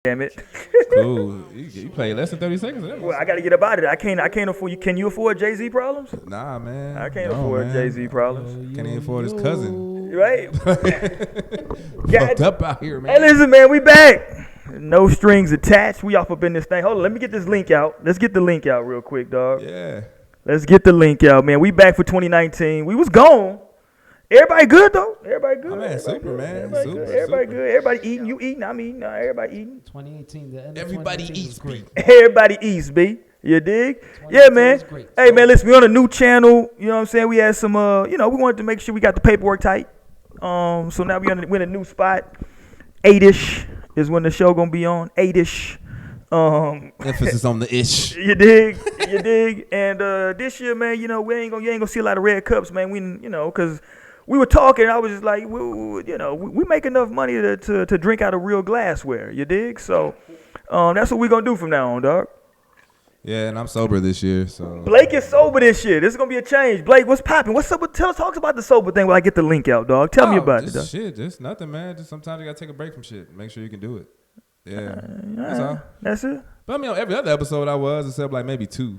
Damn it. Cool. You play less than 30 seconds. Well, I got to get about it. I can't afford you. Can you afford Jay-Z problems? Nah, man. I can't afford Jay-Z problems. Can't even afford his cousin. Right? Fucked up out here, man. Hey, listen, man, we back. No strings attached. We off up in this thing. Hold on, let me get this link out. Let's get the link out real quick, dog. Yeah. Let's get the link out, man. We back for 2019. We was gone. Everybody good, though? Everybody good? Oh, man, super, man. Everybody good. Everybody good. Everybody eating. You eating. I'm eating. Everybody eating. 2018, the end of Everybody 2018 eats, was great. Everybody eats, B. You dig? Yeah, man. Hey, man, listen, we on a new channel. You know what I'm saying? We had some, we wanted to make sure we got the paperwork tight. So now we're in a new spot. 8-ish is when the show gonna be on. 8-ish. Emphasis on the ish. You dig? You dig? And this year, man, you ain't gonna see a lot of red cups, man. Cause we were talking. I was just like, we make enough money to drink out of real glassware. You dig? So that's what we gonna do from now on, dog. Yeah, and I'm sober this year, so. Blake is sober this year. This is gonna be a change. Blake, what's popping? What's up? Talk about the sober thing when I get the link out, dog. Tell me about it, dog. Just nothing, man. Just sometimes you gotta take a break from shit. Make sure you can do it. Yeah, that's all. That's it. But I mean, on every other episode I was, except like maybe 2.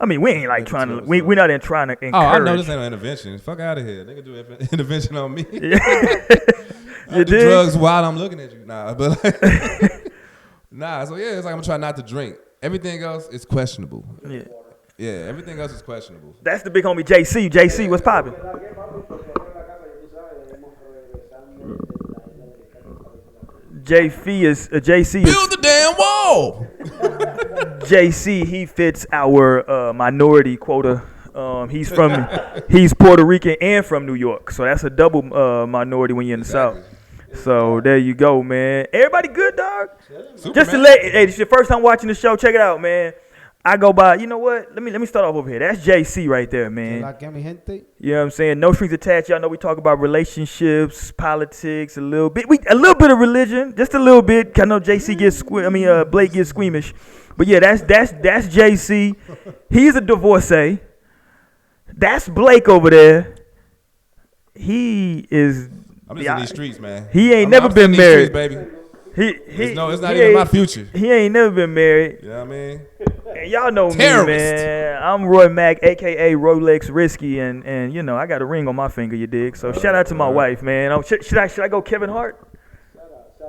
I mean, we ain't like trying to. We're not in trying to encourage. Oh, I know this ain't no intervention. Fuck out of here. Nigga do intervention on me. You do drugs while I'm looking at you. Nah, but nah. So yeah, it's like I'm trying not to drink. Everything else is questionable. Yeah, everything else is questionable. That's the big homie JC. JC, what's popping? JC is build the damn wall. JC, he fits our minority quota. He's Puerto Rican and from New York, so that's a double minority when you're in the South. So there you go, man. Everybody good, dog? Super, just to hey, this is your first time watching the show. Check it out, man. I go by, you know what? Let me start off over here. That's JC right there, man. You know what I'm saying? No strings attached. Y'all know we talk about relationships, politics, a little bit of religion, just a little bit. I know JC gets Blake gets squeamish. But yeah, that's JC. He's a divorcee. That's Blake over there. He is. I'm just in these streets, man. He ain't never been married, baby. It's not he even my future. He ain't never been married. You know what I mean? And y'all know Terrorist. Me, man. I'm Roy Mack, a.k.a. Rolex Risky, and I got a ring on my finger, you dig? So shout out to my wife, man. Should I go Kevin Hart?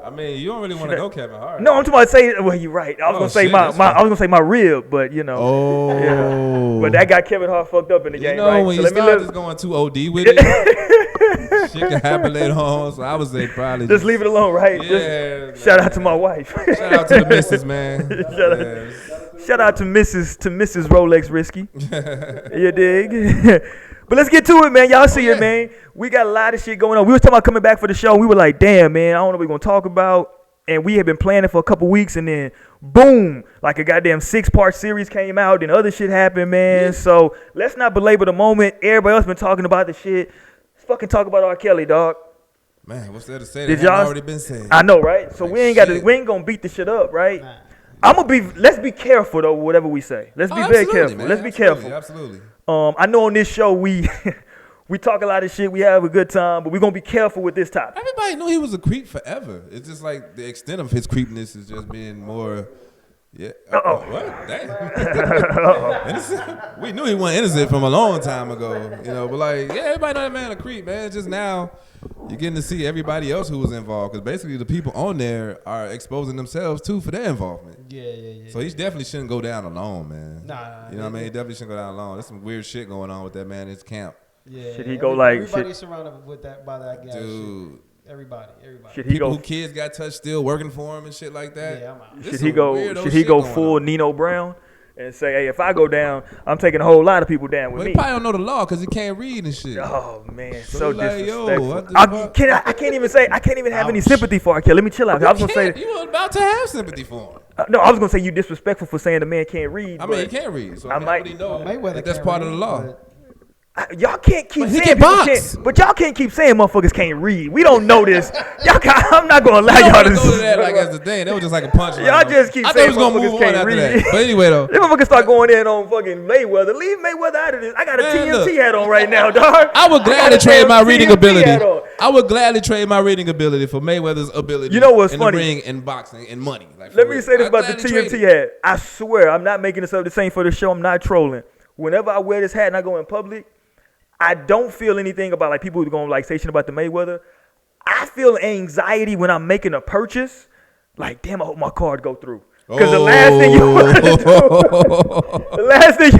I mean, you don't really want to go Kevin Hart. No, I'm talking about well, you're right. I was gonna say my rib, but Oh. Yeah. But that got Kevin Hart fucked up in the game, right? When you start just going too OD with it, shit can happen later on. So I would say probably just leave it alone, right? Yeah. Shout out to my wife. Shout out to the missus, man. Shout out to Mrs. Rolex Risky. You dig? But let's get to it, man. Y'all see it, man. We got a lot of shit going on. We was talking about coming back for the show. And we were like, damn, man, I don't know what we're going to talk about. And we had been planning for a couple weeks. And then, boom, like a goddamn 6-part series came out. And other shit happened, man. Yeah. So let's not belabor the moment. Everybody else been talking about the shit. Let's fucking talk about R. Kelly, dog. Man, what's there to say that already been said? I know, right? So we ain't going to beat the shit up, right? Nah. Let's be careful, though, whatever we say. Let's be very careful. Man. Let's be careful. Absolutely. I know on this show we talk a lot of shit. We have a good time, but we're going to be careful with this topic. Everybody knew he was a creep forever. It's just like the extent of his creepiness is just being more, yeah. What? Damn. Innocent? We knew he wasn't innocent from a long time ago, but like, yeah, everybody know that man a creep, man. It's just now you're getting to see everybody else who was involved because basically the people on there are exposing themselves too for their involvement. Yeah. So he definitely shouldn't go down alone, man. Nah. You know what I mean? He definitely shouldn't go down alone. There's some weird shit going on with that man in his camp. Yeah. Should he go like? Everybody's surrounded by that guy. Dude. Shit. Everybody. People who kids got touched still working for him and shit like that. Yeah, I'm out. Should he go full Nino Brown and say, hey, if I go down, I'm taking a whole lot of people down with me? He probably don't know the law because he can't read and shit. Oh man, so disrespectful. I can't even have any sympathy for R. Kelly. Let me chill out. I was gonna say you were about to have sympathy for him. No, I was gonna say you disrespectful for saying the man can't read. I mean, he can't read, so I might know that's part of the law. Y'all can't keep saying but y'all can't keep saying motherfuckers can't read. We don't know this. I'm not gonna allow y'all to go to that like as the thing. That was just like a punchline. Y'all just keep saying motherfuckers can't read. But anyway though, them motherfuckers start going in on fucking Mayweather. Leave Mayweather out of this. I got a TMT hat on right now, dog. I was glad to trade my reading ability. I would gladly trade my rating ability for Mayweather's ability. You know what's in funny? The ring and boxing and money. Like, let me say this about the TNT hat. I swear, I'm not making this up. This ain't for the show. I'm not trolling. Whenever I wear this hat and I go in public, I don't feel anything about like people who are going to like say shit about the Mayweather. I feel anxiety when I'm making a purchase. Like, damn, I hope my card go through. Because the last thing you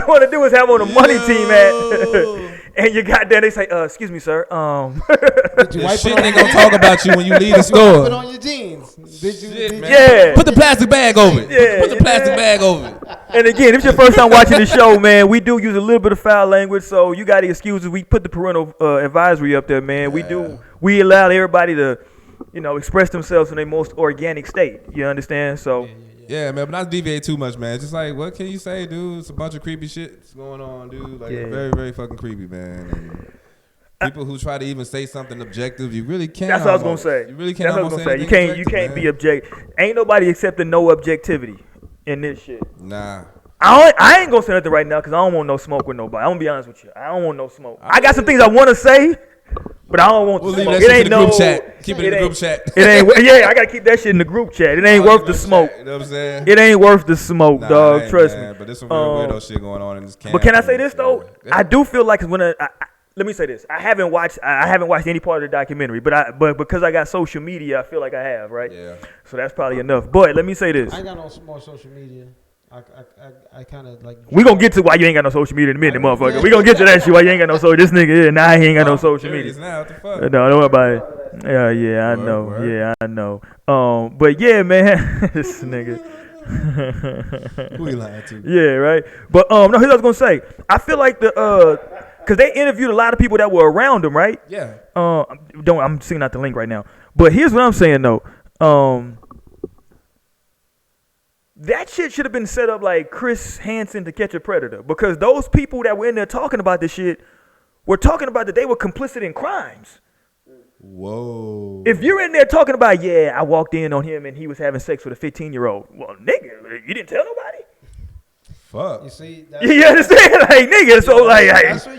want to do is have on a money team hat. And you got there, they say, excuse me, sir. Did you wipe shit ain't gonna talk about you when you leave the store. Put on your jeans. Did you? Yeah. Put the plastic bag over it. Yeah, put the plastic bag over it. And again, if it's your first time watching the show, man, we do use a little bit of foul language, so you got to excuse us. We put the parental advisory up there, man. Yeah. We allow everybody to, express themselves in their most organic state. You understand? So. Yeah, man, but not deviate too much, man. Just like, what can you say, dude? It's a bunch of creepy shit going on, dude. Like, very, very fucking creepy, man. And people who try to even say something objective, you really can't. That's what I was gonna say. You really can't. That's what I was gonna say. You can't be objective. Ain't nobody accepting no objectivity in this shit. Nah. I ain't gonna say nothing right now because I don't want no smoke with nobody. I'm gonna be honest with you. I don't want no smoke. I got some things I want to say. But I don't want to smoke. It ain't no group chat. Keep it in the group chat. It ain't. Yeah, I gotta keep that shit in the group chat. It ain't worth the smoke. You know what I'm saying? It ain't worth the smoke, dog. Trust me. But there's some real weirdo shit going on in this camp. But can I say this though? Yeah. I do feel like when let me say this. I haven't watched any part of the documentary, but because I got social media, I feel like I have, right? Yeah. So that's probably enough. But let me say this. I ain't got no more social media. I kind of like. We gonna get to why you ain't got no social media in a minute, motherfucker. We gonna get to that shit why you ain't got no social. This nigga here, now he ain't got no social media. Now, what the fuck? No, don't worry about it. Yeah, I know. Word. Yeah, I know. But yeah, man, this nigga. Who you lying to? Yeah, right. But no, here's what I was gonna say. I feel like because they interviewed a lot of people that were around him, right? Yeah. I'm seeing out the link right now. But here's what I'm saying though. That shit should have been set up like Chris Hansen to Catch a Predator, because those people that were in there talking about this shit were talking about that they were complicit in crimes. Whoa. If you're in there talking about, I walked in on him and he was having sex with a 15-year-old. Well, nigga, you didn't tell nobody? Fuck. You see? You understand? Like, nigga, so like. That's where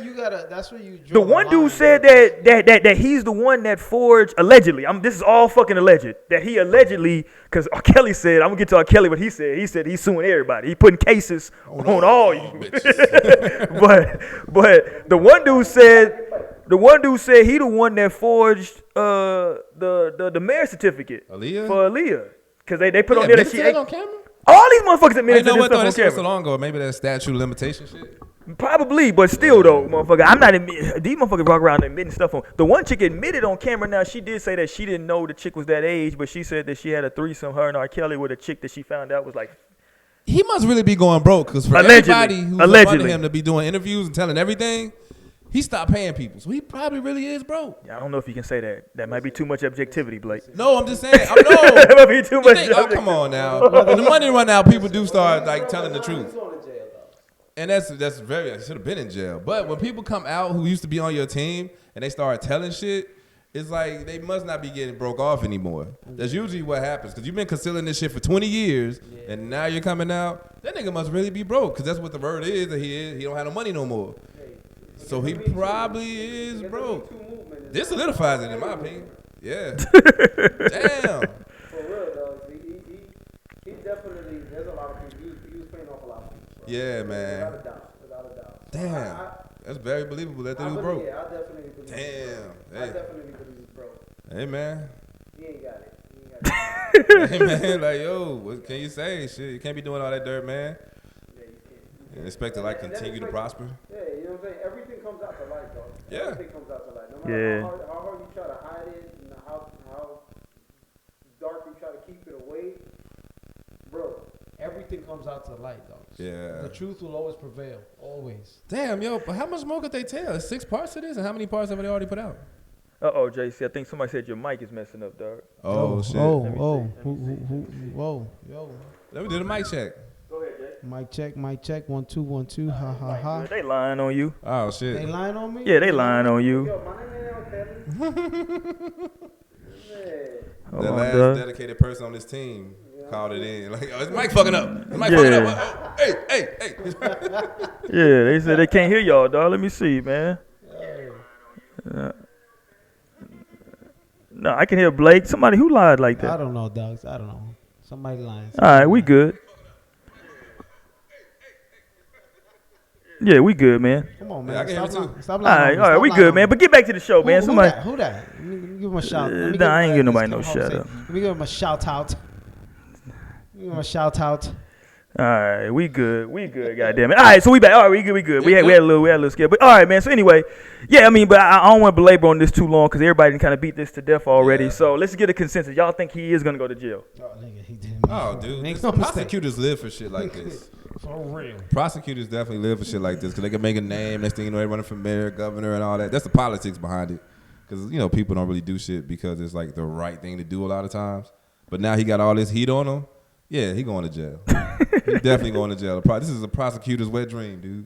you draw the one dude said that he's the one that forged, allegedly, this is all fucking alleged, that he allegedly, because R. Kelly said, I'm going to get to R. Kelly what he said. He said he's suing everybody. He putting cases on all you. but the one dude said he the one that forged the marriage certificate for Aaliyah. Because they put on there that she ate. On camera? All these motherfuckers admitted to this stuff on camera. So long ago. Maybe that statute of limitation shit. Probably, but still though, motherfucker, I'm not admitting. These motherfuckers walk around admitting stuff on. The one chick admitted on camera. Now she did say that she didn't know the chick was that age, but she said that she had a threesome, her and R. Kelly, with a chick that she found out was like. He must really be going broke, because for everybody who's wanting him to be doing interviews and telling everything, he stopped paying people, so he probably really is broke. Yeah, I don't know if you can say that. That might be too much objectivity, Blake. No, I'm just saying. That might be too much. Come on now. When the money run out, people do start like telling the truth. And that's very, I should have been in jail. But when people come out who used to be on your team and they start telling shit, it's like they must not be getting broke off anymore. That's usually what happens, because you've been concealing this shit for 20 years, and now you're coming out. That nigga must really be broke, because that's what the word is that he is. He don't have no money no more. So he probably is broke. This solidifies it, in my opinion. Yeah. Damn. For real, though. He definitely, there's a lot of people. He was paying off a lot of people. Yeah, man. Without a doubt. Damn. That's very believable that dude was broke. Yeah, I definitely believe. Damn. I definitely believe he's broke. Hey, man. He ain't got it. Hey, man, like, yo, what can you say? Shit, you can't be doing all that dirt, man. Yeah, you can't. And expect to, like, continue to prosper. Yeah, you know what I'm saying? Everything comes out to light, though. Yeah. Everything comes out to light. No matter how hard you try to hide it, and how dark you try to keep it away, bro, everything comes out to light, dog. Yeah. The truth will always prevail. Always. Damn, yo, but how much more could they tell? There's 6 parts to this, and how many parts have they already put out? JC, I think somebody said your mic is messing up, dog. Oh, shit. Whoa. Yo. Let me do the mic check. Go ahead, Jay. Mic check. 1 2 1 2. Ha. They lying on you. Oh, shit. They lying on me? Yeah, they lying on you. Yo, my name ain't The last dedicated person on this team called it in. Like, oh, is Mike fucking up? Is Mike fucking up? Oh, hey. Yeah, they said they can't hear y'all, dog. Let me see, man. No, I can hear Blake. Somebody who lied like that. I don't know, dogs. I don't know. Somebody lying. All right, we good. Yeah, we good, man. Come on, man. Yeah, I can hear Stop it lying. too. Stop lying. All right, we good, man. But get back to the show, man. Somebody. Who that? Let me give him a shout. Nah, I ain't giving nobody no shout out. Let me give him a shout out. Give him a shout out. All right, we good, goddamn it. All right, so we back. All right, we good. We had a little scare, but all right, man. So anyway, yeah, I mean, but I don't want to belabor on this too long because everybody kind of beat this to death already. Yeah. So let's get a consensus. Y'all think he is gonna go to jail? Oh, nigga, he didn't. Oh, dude. Prosecutors live for shit like this. For real. Prosecutors definitely live for shit like this because they can make a name. Next thing you know, they're running for mayor, governor, and all that. That's the politics behind it. Because, you know, people don't really do shit because it's like the right thing to do a lot of times. But now he got all this heat on him. Yeah, he going to jail. He's definitely going to jail. This is a prosecutor's wet dream, dude.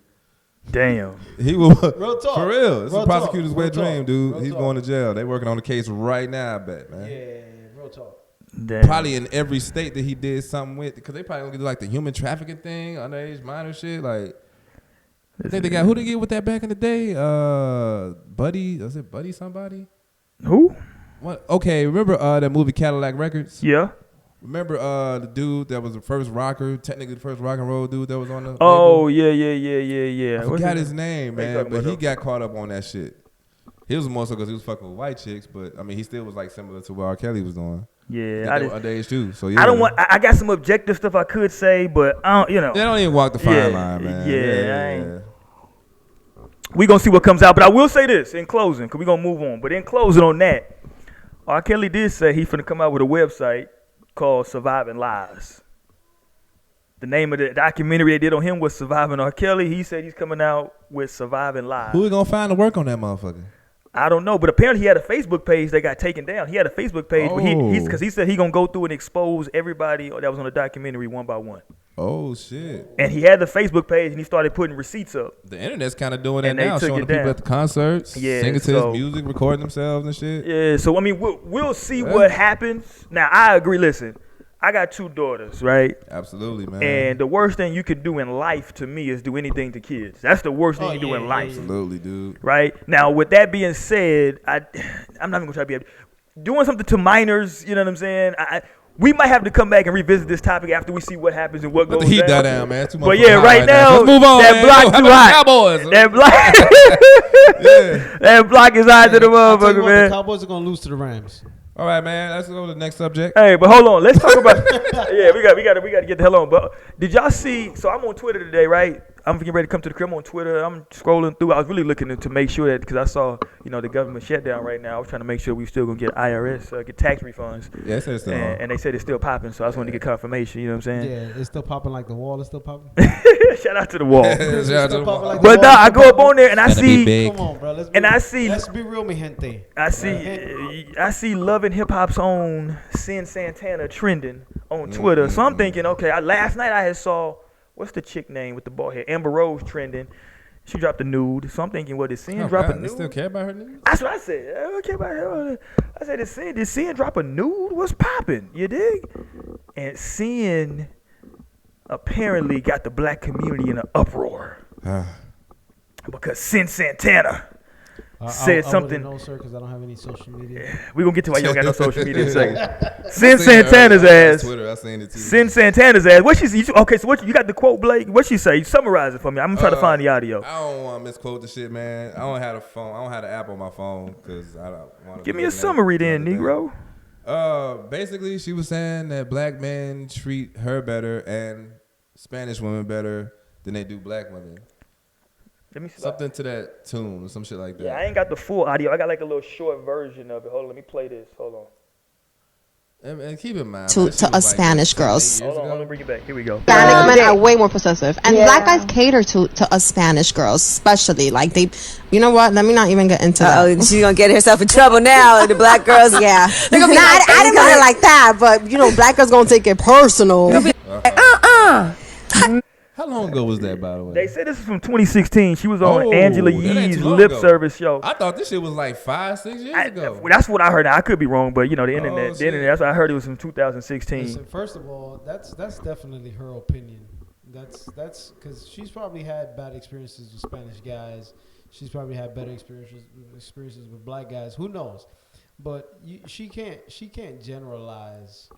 Damn. He will. Real talk. For real. It's Real a prosecutor's talk. wet Real dream, talk. dude. Real He's talk. going to jail. They working on the case right now, I bet, man. Yeah, real talk. Damn. Probably in every state that he did something with, because they probably gonna do like the human trafficking thing, underage minor shit. Like, I think they got who they get with that back in the day? Buddy, was it Buddy somebody? Who? What? Okay, remember that movie Cadillac Records? Yeah. Remember the dude that was the first rocker, technically the first rock and roll dude that was on the Oh, label? yeah. I forgot his name, What you man, talking but about, he though? got caught up on that shit. He was more so because he was fucking with white chicks, but I mean, he still was like similar to what R. Kelly was doing. Yeah, They were underage too, so yeah. I don't want. I got some objective stuff I could say, but I don't. You know. They don't even walk the fine Yeah, line, man. yeah, we gonna see what comes out. But I will say this in closing, cause we gonna move on. But in closing on that, R. Kelly did say he finna come out with a website called Surviving Lives. The name of the documentary they did on him was Surviving R. Kelly. He said he's coming out with Surviving Lives. Who we gonna find to work on that motherfucker? I don't know, but apparently he had a Facebook page that got taken down. He had a Facebook page, but because he said he gonna go through and expose everybody that was on the documentary one by one. Oh shit! And he had the Facebook page, and he started putting receipts up. The internet's kind of doing that And they now, took showing it the people down. at the concerts, singing to his music, recording themselves and shit. Yeah, so I mean, we'll see what happens. Now, I agree. Listen, I got 2 daughters, right? Absolutely, man. And the worst thing you can do in life, to me, is do anything to kids. That's the worst thing you can do in life. Absolutely, dude. Right? Now, with that being said, I'm not even going to try to be doing something to minors, you know what I'm saying? We might have to come back and revisit this topic after we see what happens and what goes Let the heat die down. down, man. Too much But yeah, right now, let's move on, that man. block too hot. Cowboys. That block, Yeah. that block is hot to the I'll tell you motherfucker, what, man. the Cowboys are gonna lose to the Rams. All right, man. Let's go to the next subject. Hey, but hold on. Let's talk about. Yeah, we got to get the hell on. But did y'all see? So I'm on Twitter today, right? I'm getting ready to come to the crib. I'm on Twitter. I'm scrolling through. I was really looking to make sure that because I saw, the government shutdown right now. I was trying to make sure we still gonna get IRS, get tax refunds. Yeah, it said it's still on. And they said it's still popping. So I just wanted to get confirmation. You know what I'm saying? Yeah, it's still popping like the wall is still popping. Shout out to the wall. Shout out to the popping like But the wall I is go still up on there and I Gotta be see. big. Come on, bro. Let's be real, mi gente. I see Love and Hip Hop's own Cyn Santana trending on Twitter. So I'm thinking, okay, last night I had saw, what's the chick name with the bald head? Amber Rose trending. She dropped a nude. So I'm thinking, did Cyn drop a They nude? still care about her news? That's what I said. I don't care about her. I said, did Cyn drop a nude? What's popping? You dig? And Cyn apparently got the black community in an uproar. Because Cyn Santana said something. No, sir, because I don't have any social media. We're going to get to why you don't got no social media in a second. Cyn Santana's ass. Twitter, I seen it too. Cyn Santana's ass. What she say? Okay, so you got the quote, Blake? What she say? Summarize it for me. I'm going to try to find the audio. I don't want to misquote the shit, man. I don't have a phone. I don't have the app on my phone because I don't want to. Give me a summary then, Negro. Basically, she was saying that black men treat her better and Spanish women better than they do black women. Let me see. Something to that tune or some shit like that. Yeah, I ain't got the full audio. I got like a little short version of it. Hold on, let me play this. Hold on. And keep in mind, To that shit us was Spanish 7, 8 girls. years Hold on, ago. bring it back. Here we go. Hispanic men are way more possessive, and black guys cater to us Spanish girls, especially. Like they, you know what? Let me not even get into that. She's gonna get herself in trouble now. The black girls, Yeah, They're gonna be Nah, like, I didn't mean it like that, but black girls gonna take it personal. How long ago was that, by the way? They said this is from 2016. She was on Oh, Angela that ain't Yee's too long lip ago. service show. I thought this shit was like 5-6 years ago. That's what I heard. Now, I could be wrong, but the internet. Oh, The internet. That's what I heard. It was from 2016. Listen, first of all, that's definitely her opinion. That's because she's probably had bad experiences with Spanish guys. She's probably had better experiences with black guys. Who knows? But she can't generalize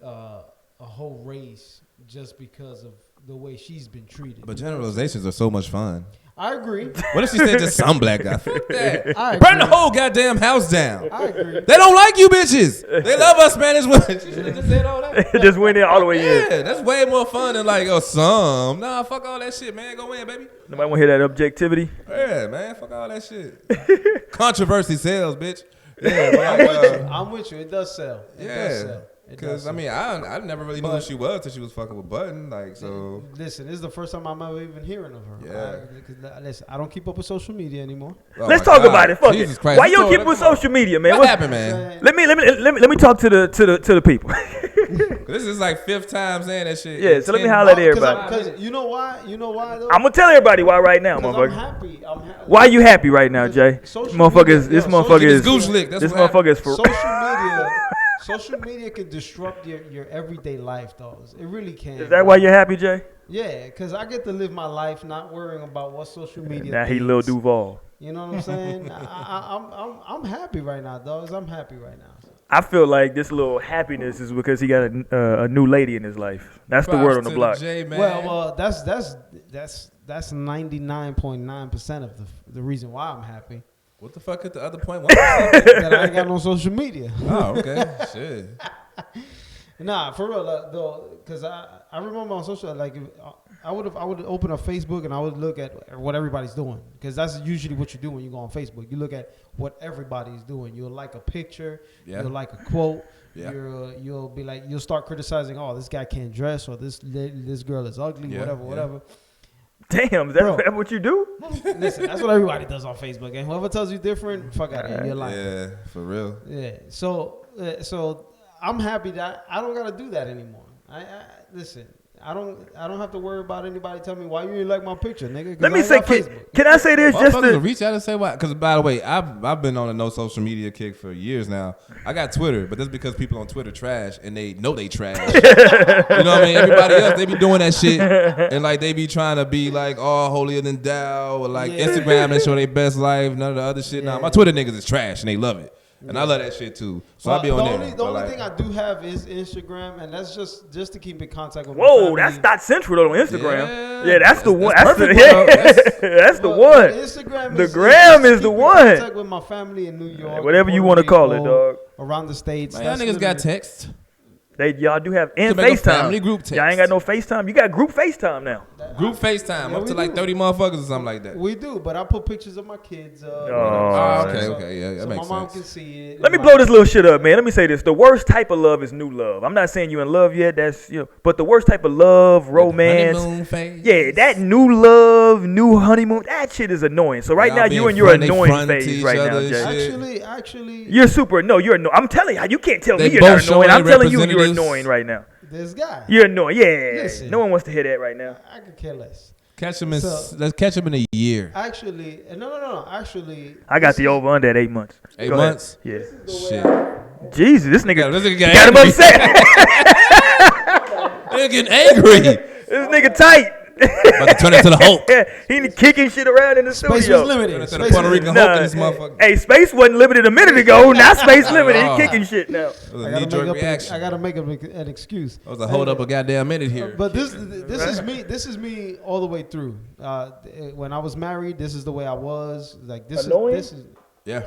a whole race just because of the way she's been treated. But generalizations are so much fun. I agree. What if she said just some black guy? Fuck that. I Burn the whole goddamn house down. I agree. They don't like you bitches. They love us Spanish women. She should have just said all that. Just went in all the way in. Yeah, that's way more fun than like, some. Nah, fuck all that shit, man. Go in, baby. Nobody want to hear that objectivity. Yeah, man. Fuck all that shit. Controversy sells, bitch. Yeah, but I'm with you. It does sell. It does sell. Because, I mean, I never really knew who she was till she was fucking with Button. Like, so. Listen, this is the first time I'm ever even hearing of her. Yeah. Listen, I don't keep up with social media anymore. Oh Let's talk about it. Fuck Jesus it. Christ. Why you don't keep with social media, man? What happened, man? Let me talk to the people. This is like 5th time saying that shit. Yeah, so let me holler at everybody. Because you know why? You know why though? I'm gonna tell everybody why right now, I'm motherfucker. happy. Why are you happy right now, Jay? This motherfucker is for Social media can disrupt your everyday life, though. It really can. Is that why you're happy, Jay? Yeah, because I get to live my life not worrying about what social media. Now he Lil Duval. You know what I'm saying? I'm happy right now, dogs. I'm happy right now. I feel like this little happiness is because he got a new lady in his life. That's the word on the block. Well, that's 99.9% of the reason why I'm happy. What the fuck is the other point? That I ain't got no social media. Oh, okay. Shit. Nah, for real though, because I remember on social, like I would open up Facebook and I would look at what everybody's doing, because that's usually what you do when you go on Facebook. You look at what everybody's doing. You'll like a picture. Yeah. You'll like a quote. Yeah. You'll be like, you'll start criticizing. Oh, this guy can't dress, or this girl is ugly. Yeah. Whatever. Damn, is that what you do? Listen, that's what everybody does on Facebook. And whoever tells you different, fuck out of here. You're lying. Yeah, for real. Yeah. So I'm happy that I don't gotta do that anymore. Listen. I don't have to worry about anybody telling me why you didn't like my picture, nigga. Let me say, can I say this? Just to reach out and say why? Because by the way, I've been on a no social media kick for years now. I got Twitter, but that's because people on Twitter trash and they know they trash. You know what I mean? Everybody else, they be doing that shit and like they be trying to be like all holier than thou, or like Instagram and show their best life. None of the other shit. Nah, my Twitter niggas is trash and they love it. And I love that shit too. So I'll be on there. The only thing I do have is Instagram, and that's just to keep in contact with my family. That's not central though on Instagram. Yeah, that's the one. That's the one. Instagram the gram is the one. Contact with my family in New York. Whatever you want to call it, dog. Around the States. Y'all niggas got text. Y'all do have FaceTime. Group text. Y'all ain't got no FaceTime. You got group FaceTime now. Group FaceTime up to like 30 motherfuckers or something like that. We do, but I put pictures of my kids. Okay, yeah, that makes sense. My mom can see it. Let me blow this little shit up, man. Let me say this: the worst type of love is new love. I'm not saying you in love yet. That's but the worst type of love, romance, honeymoon phase. Yeah, that new love, new honeymoon. That shit is annoying. So right now you in your annoying phase right now, Jay. Actually, you're super. No, you're annoying. I'm telling you, you can't tell me you're not annoying. I'm telling you, you're annoying right now. This guy. You're annoying. Yeah. Listen, no one wants to hear that right now. I could care less. Let's catch him in a year. Actually, no. Actually, I got the over under at 8 months. 8 months? Yeah. Shit. Jesus, this nigga got him upset. Nigga getting angry. This nigga tight. About to turn into the Hulk. He kicking shit around in the studio. Space was limited. Space Puerto Rican Hulk in this motherfucker. Hey, space wasn't limited a minute ago. Now space limited. He kicking shit now. I gotta make an excuse. I was a hold up a goddamn minute here. But this is me. This is me all the way through. When I was married, this is the way I was. Like this is yeah.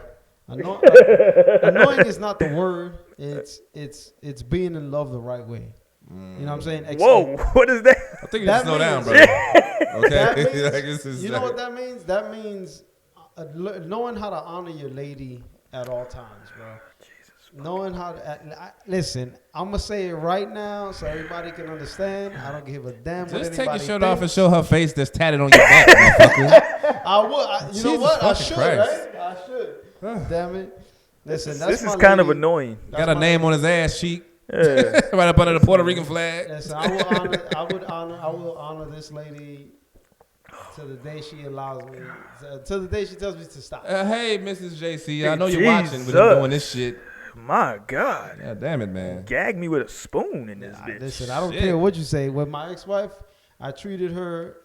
Annoying is not the word. It's being in love the right way. You know what I'm saying? Whoa, what is that? I think you just slow down, bro. Okay. You know what that means? That means knowing how to honor your lady at all times, bro. Jesus. Knowing how to listen. I'm gonna say it right now so everybody can understand. I don't give a damn. Just take your shirt off and show her face that's tatted on your back, motherfucker. I would. You know what? I should. Right? I should. Damn it. Listen, this is kind of annoying. Got a name on his ass cheek. Yeah. Right up under the Puerto Rican flag. Listen, I will honor this lady to the day she allows me, to the day she tells me to stop. Hey, Mrs. JC, I know you're watching, but you're doing this shit. My God. Yeah, damn it, man. Gag me with a spoon in this bitch. Listen, I don't care what you say. With my ex-wife, I treated her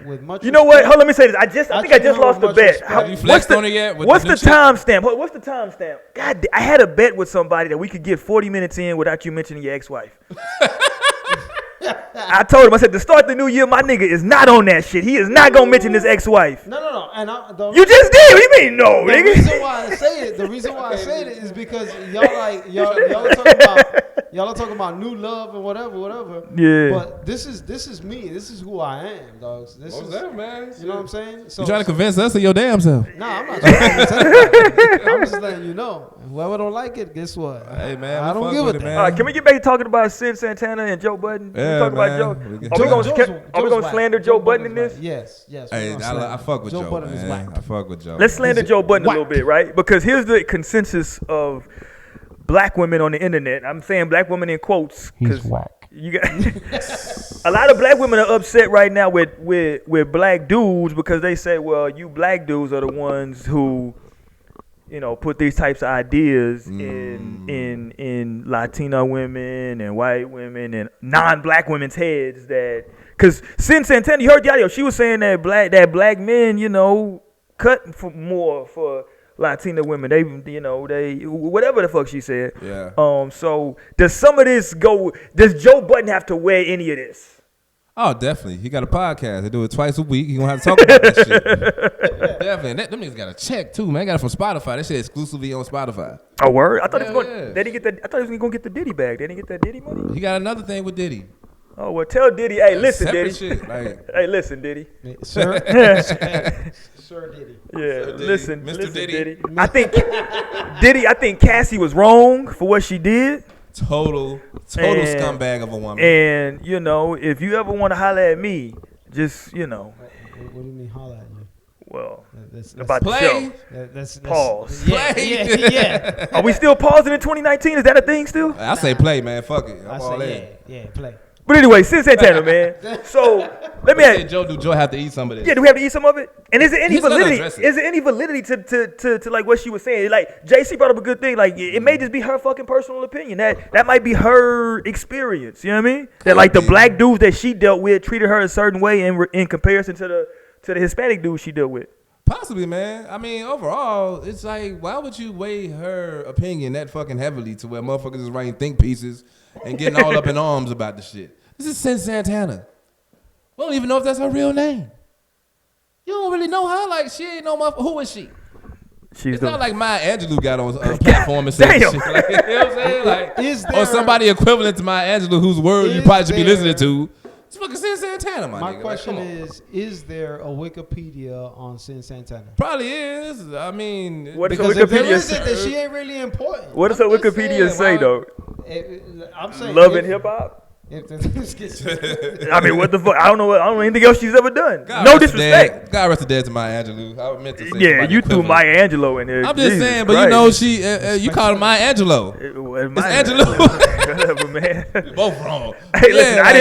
with much. You know what? Hold on, let me say this. I think I just lost the bet. Have you flexed on it yet? What's the timestamp? What's the timestamp? God, I had a bet with somebody that we could get 40 minutes in without you mentioning your ex-wife. I told him, I said, to start the new year, my nigga is not on that shit. He is not gonna mention his ex-wife. No. And you just did. What do you mean no, the nigga? The reason why I say it is because y'all are talking about new love and whatever. Yeah. But this is me. This is who I am, dogs. What's that, man? You know what I'm saying? So, you trying to convince us of your damn self? Nah, I'm not trying to convince anybody. I'm just letting you know. Whoever don't like it, guess what? Hey man, I don't give a damn. All right, can we get back to talking about Cyn Santana and Joe Budden? Yeah, talk man. about Joe. Are we gonna slander Joe Budden in this? Yes. Hey, I fuck with Joe Budden, man. I fuck with Joe. Let's slander Joe Budden a little bit, right? Because here's the consensus of black women on the internet. I'm saying black women in quotes. He's whack. You got a lot of black women are upset right now with black dudes because they say, well, you black dudes are the ones who, you know, put these types of ideas in Latino women and white women and non-black women's heads. That because Cyn Santana, you heard the audio, she was saying that black men, you know, cut for more for Latina women. They whatever the fuck she said. Yeah. So does some of this go? Does Joe Budden have to wear any of this? Oh, definitely. He got a podcast. They do it twice a week. He gonna have to talk about that shit. Definitely. And them niggas got a check too, man. They got it from Spotify. That shit exclusively on Spotify. Oh, word? I thought he was gonna get the Diddy bag. They didn't get that Diddy money. He got another thing with Diddy. Oh well, tell Diddy. Hey, listen, Diddy. Shit, like, hey, listen, Diddy. Sir. Sir Diddy. Yeah, Sir Diddy. listen, Mr. Diddy. I think Cassie was wrong for what she did. Total scumbag of a woman. And you know, if you ever want to holler at me, just you know. What do you mean holler at you? Well, that's about play. the show. Pause. Yeah. Are we still pausing in 2019? Is that a thing still? I say play, man. Fuck it. I say play. But anyway, Cyn Santana, man. So let me ask. Do Joe have to eat some of this? Yeah, do we have to eat some of it? And is there any He's gonna validity? address it. Is there any validity to like what she was saying? Like JC brought up a good thing. Like it may just be her fucking personal opinion. That might be her experience. You know what I mean? That like the black dudes that she dealt with treated her a certain way in comparison to the Hispanic dudes she dealt with. Possibly, man. I mean, overall, it's like, why would you weigh her opinion that fucking heavily to where motherfuckers is writing think pieces and getting all up in arms about the shit? This is Cyn Santana. We don't even know if that's her real name. You don't really know her. Like, she ain't no motherfucker. Who is she? It's not like Maya Angelou got on a platform and said shit. Like, you know what I'm saying? Like, or somebody equivalent to Maya Angelou whose word you probably should be listening to. It's fucking Cyn Santana, my nigga. My question is there a Wikipedia on Cyn Santana? Probably is. I mean, what does Wikipedia if there isn't, then she ain't really important. What does her Wikipedia say, though? I'm saying love and hip hop. I mean, what the fuck? I don't know anything else she's ever done. No disrespect. God rest her dead to Maya Angelou. I meant to say. Yeah, you threw Maya Angelou in there. I'm just saying, but you know, she you called her Maya Angelou. It's Angelou. Whatever, man. You're both wrong. Hey, listen, I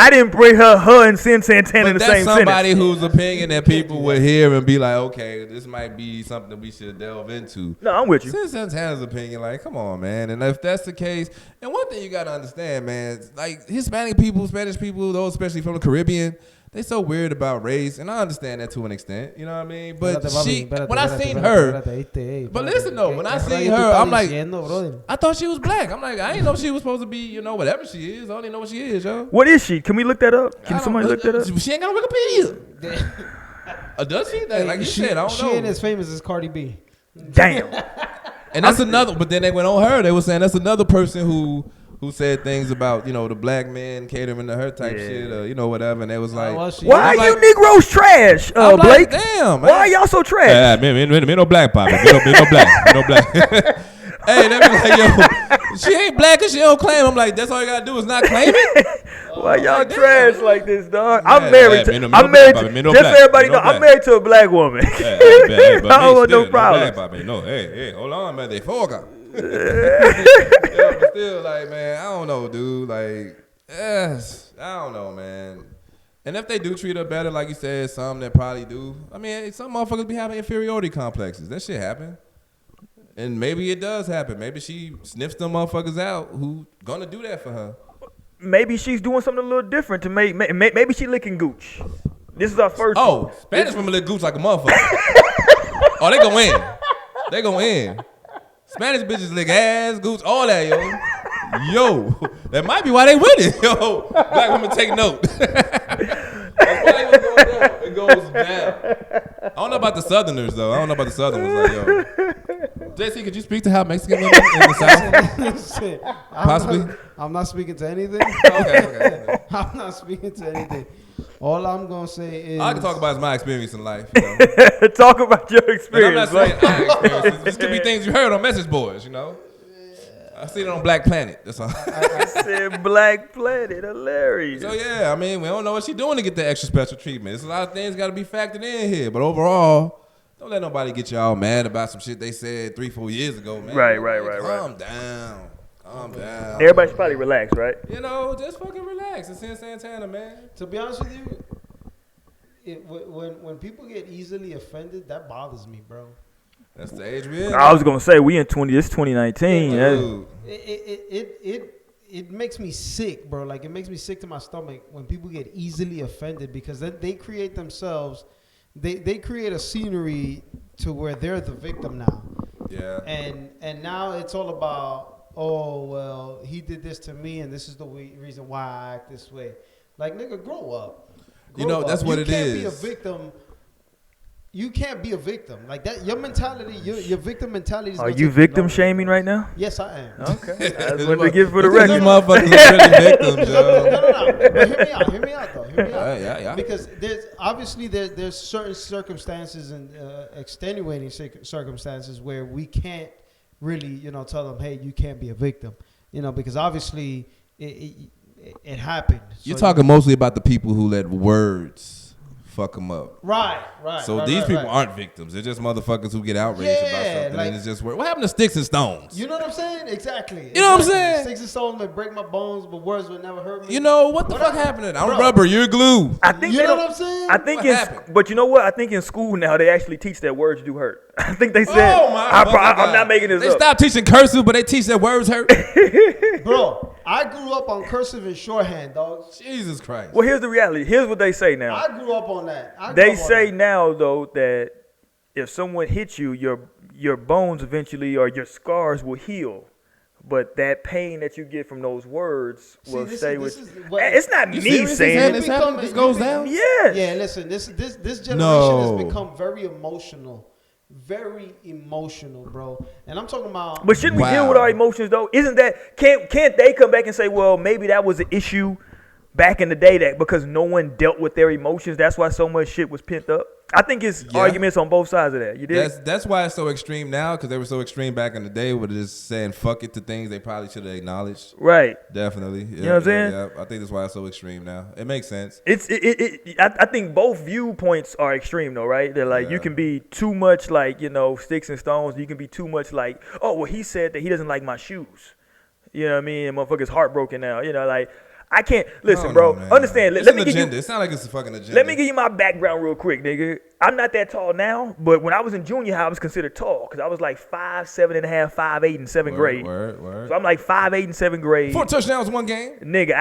didn't bring her and Cyn Santana in the same sentence. That's somebody whose opinion that people would hear and be like, okay, this might be something we should delve into. No, I'm with you. Cyn Santana's opinion, like, come on, man. And if that's the case, and one thing you gotta understand, man, like Hispanic people, Spanish people, those especially from the Caribbean, they so weird about race, and I understand that to an extent, you know what I mean? But when I seen her, but listen though, when I seen her, I'm like, I thought she was black. I'm like, I didn't know she was supposed to be, you know, whatever she is. I don't even know what she is, yo. What is she? Can we look that up? Can somebody look that up? She ain't got a Wikipedia. Does she? Like you said, I don't know. She ain't as famous as Cardi B. Damn. And that's another. But then they went on her. They were saying that's another person who said things about, you know, the black men catering to her type shit, or, you know, whatever. And they was like, why are you Negroes trash, Blake? Like, damn, man. Why are y'all so trash? Me no black, Poppy. Me no black. Hey, they be like, yo, she ain't black and she don't claim. I'm like, that's all you gotta do is not claim it. Why y'all trash like this, dog? I'm married to. Just so everybody know, I'm married to a black woman. I don't want no problem. No, hey, hold on, man. They forgot. Yeah, but still, like, man, I don't know, dude. Like, I don't know, man. And if they do treat her better, like you said, some that probably do. I mean, some motherfuckers be having inferiority complexes. That shit happen. And maybe it does happen. Maybe she sniffs them motherfuckers out who gonna do that for her. maybe she's doing something a little different to maybe she licking gooch. This is our first. Oh, Spanish women lick gooch like a motherfucker. Oh, they go in. They go in. Spanish bitches lick ass, gooch, all that, yo. Yo, that might be why they winning. Yo, black women take note. That's why it goes down. It goes down. I don't know about the Southerners though. I don't know about the Southerners. Like, yo, JC, could you speak to how Mexican women in the South? Possibly. I'm not speaking to anything. Okay. I'm not speaking to anything. All I'm gonna say is All I can talk about is my experience in life. You know? Talk about your And experience. I'm not saying our experiences. This could be things you heard on message boards. You know. I seen it on Black Planet. That's all. I said Black Planet, hilarious. So yeah, I mean, we don't know what she's doing to get the extra special treatment. There's a lot of things got to be factored in here. But overall, don't let nobody get y'all mad about some shit they said 3-4 years ago, man. Right. Calm down. Everybody should probably relax, right? You know, just fucking relax. It's Cyn Santana, man. To be honest with you, when people get easily offended, that bothers me, bro. That's the age we in. I was gonna say we in 2019. Dude. It makes me sick, bro. Like it makes me sick to my stomach when people get easily offended because then they create themselves. They create a scenery to where they're the victim now. Yeah. And now it's all about, oh well, he did this to me, and this is the reason why I act this way. Like nigga, grow up. You know, that's what it is. You can't be a victim. You can't be a victim like that. Your mentality, your victim mentality. Are you victim shaming right now? Yes, I am. Okay, that's what they give for the record. These motherfuckers are really victims, yo. No. But hear me out, though. Hear me out. Yeah. Because there's certain circumstances and extenuating circumstances where we can't really, tell them, hey, you can't be a victim, because obviously it happened. You're talking mostly about the people who let words fuck them up. Right. So these people aren't victims. They're just motherfuckers who get outraged about something. Like, and it's just what happened to sticks and stones? You know what I'm saying? Exactly. You know what I'm saying? Sticks and stones may break my bones, but words would never hurt me. You know what the fuck happened? I'm rubber. You're glue. I think you know what I'm saying? I think but you know what? I think in school now they actually teach that words do hurt. I think they said. Oh my I'm not making this up. They stopped teaching cursive, but they teach that words hurt. Bro, I grew up on cursive and shorthand, dog. Jesus Christ. Well, here's the reality. Here's what they say now. I grew up on that. They say now though that if someone hits you, your bones eventually or your scars will heal. But that pain that you get from those words will stay with you. It's not me saying it. This goes down? Yeah. Yeah, listen, this generation has become very emotional. Very emotional, bro. And I'm talking about. But shouldn't we deal with our emotions though? Isn't that can't they come back and say, well, maybe that was an issue back in the day that because no one dealt with their emotions, that's why so much shit was pent up? I think it's arguments on both sides of that. You did. That's why it's so extreme now, because they were so extreme back in the day with just saying fuck it to things they probably should have acknowledged. Right. Definitely. You know what I'm saying? Yeah. I think that's why it's so extreme now. It makes sense. I think both viewpoints are extreme though, right? They're like you can be too much like, sticks and stones. You can be too much like, oh, well, he said that he doesn't like my shoes. You know what I mean? And motherfucker's heartbroken now. Like, I can't listen, bro. Man. Understand? Let me give you. It's not like it's a fucking agenda. Let me give you my background real quick, nigga. I'm not that tall now, but when I was in junior high, I was considered tall because I was like 5'7" and a half, 5'8" in seventh grade. Word. So I'm like 5'8" in seventh grade. 4 touchdowns, 1 game. Nigga,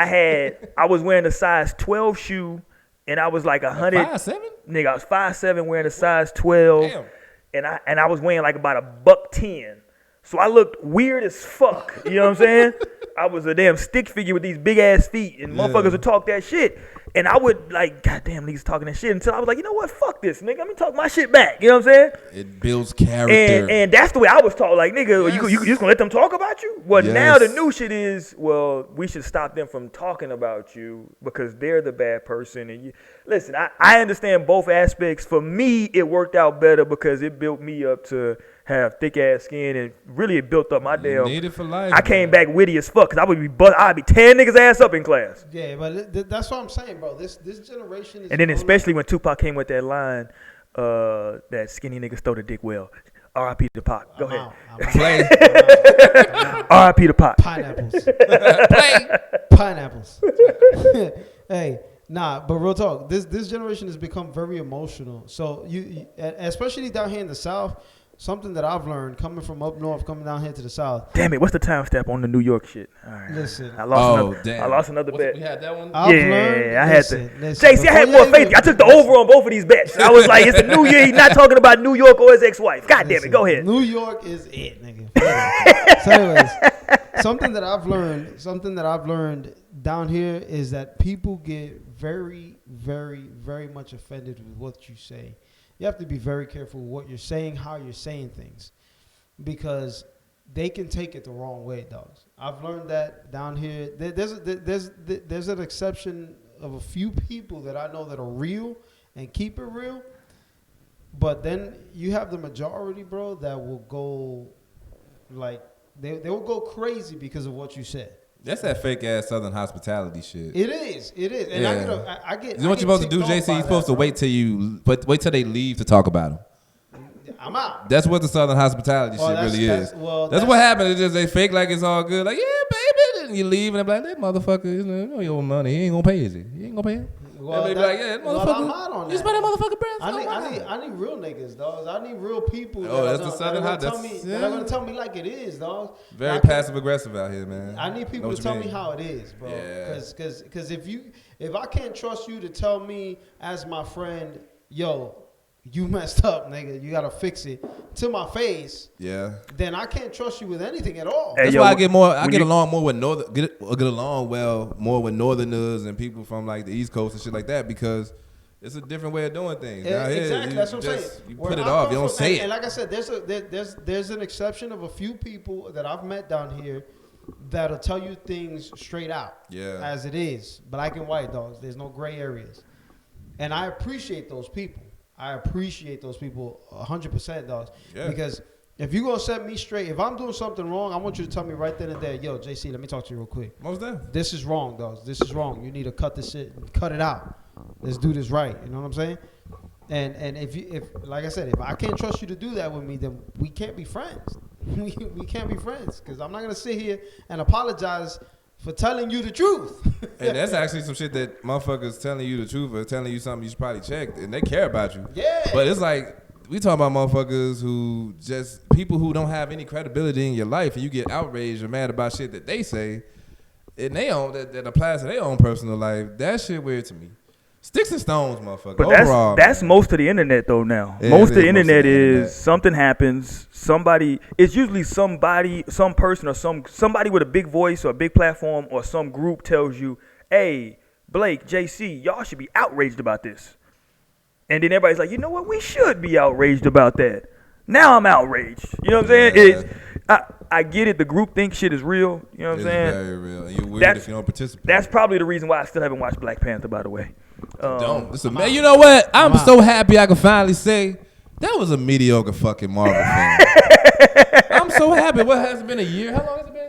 I was wearing a size 12 shoe, and I was like 100. 5'7"? Nigga, I was 5'7" wearing a size 12. Damn. And I was weighing like about $110. So I looked weird as fuck. You know what I'm saying? I was a damn stick figure with these big ass feet, and motherfuckers would talk that shit. And I would like, goddamn, niggas talking that shit until I was like, you know what? Fuck this, nigga. Let me talk my shit back. You know what I'm saying? It builds character. And that's the way I was taught. Like, nigga, you just gonna let them talk about you? Well, now the new shit is, well, we should stop them from talking about you because they're the bad person. And listen, I understand both aspects. For me, it worked out better because it built me up to have thick ass skin, and really it built up my damn. Need it for life. I came back witty as fuck because I'd be tearing niggas ass up in class. Yeah, but that's what I'm saying, bro. This generation is. And then especially when Tupac came with that line, that skinny niggas throw the dick well. R.I.P. to Pac. Go ahead. Play. R.I.P. to Pac. Pineapples. Pineapples. Hey. Nah, but real talk. This generation has become very emotional. So you especially down here in the South. something that I've learned coming from up north, coming down here to the south. Damn it! What's the timestamp on the New York shit? All right. Listen, I lost another bet. We had that one. I had to. JC, I had more faith. I took the over on both of these bets. I was like, it's a new year. He's not talking about New York or his ex-wife. God damn it. Go ahead. New York is it, nigga. So, anyways, something that I've learned down here is that people get very, very, very much offended with what you say. You have to be very careful with what you're saying, how you're saying things, because they can take it the wrong way, dogs. I've learned that down here. There's an exception of a few people that I know that are real and keep it real, but then you have the majority, bro, that will go like they will go crazy because of what you said. That's that fake ass Southern hospitality shit. It is, and yeah. I get. You know what you're supposed to do, JC? You're supposed to wait till they leave to talk about them. I'm out. That's what the Southern hospitality shit really is. That's what happens. It's just they fake like it's all good. Like, yeah, baby. And you leave and they're like, that motherfucker, you know your money. He ain't gonna pay, is he? He ain't gonna pay him. Well, they be like, yeah, that motherfucker. You spend that motherfucker bread. I need real niggas, dogs. I need real people. That's the Southern that are gonna tell me like it is, dogs. Very passive aggressive out here, man. I need people to tell me how it is, bro. Because if I can't trust you to tell me as my friend, yo, you messed up, nigga. You gotta fix it to my face. Yeah. Then I can't trust you with anything at all. That's why I get along more with more with Northerners and people from like the East Coast and shit like that, because it's a different way of doing things. Exactly, that's what I'm saying. You put it off. You don't say it. And like I said, there's an exception of a few people that I've met down here that'll tell you things straight out, as it is, black and white, dogs. There's no gray areas, and I appreciate those people. 100%, dogs. Yeah. Because if you're gonna set me straight, if I'm doing something wrong, I want you to tell me right then and there, yo, JC, let me talk to you real quick. Most definitely. This is wrong, dogs. This is wrong. You need to cut this shit, cut it out. Let's do this right. You know what I'm saying? And if like I said, if I can't trust you to do that with me, then we can't be friends. we can't be friends, because I'm not gonna sit here and apologize for telling you the truth. And that's actually some shit that motherfuckers telling you the truth or telling you something you should probably check, and they care about you. Yeah. But it's like, we talking about motherfuckers who just, people who don't have any credibility in your life, and you get outraged or mad about shit that they say, and they own, that applies to their own personal life. That shit weird to me. Sticks and stones, motherfucker. But overall, that's most of the internet though now. Yeah, most of the internet is something happens, it's usually somebody, some person or somebody with a big voice or a big platform or some group tells you, hey, Blake, JC, y'all should be outraged about this. And then everybody's like, you know what, we should be outraged about that. Now I'm outraged. You know what I'm saying? I get it. The group think shit is real. You know what I'm saying? It's very real. And you're weird if you don't participate. That's probably the reason why I still haven't watched Black Panther, by the way. Man, you know what? I'm so happy I can finally say that was a mediocre fucking Marvel film. I'm so happy. What has it been, a year? How long has it been?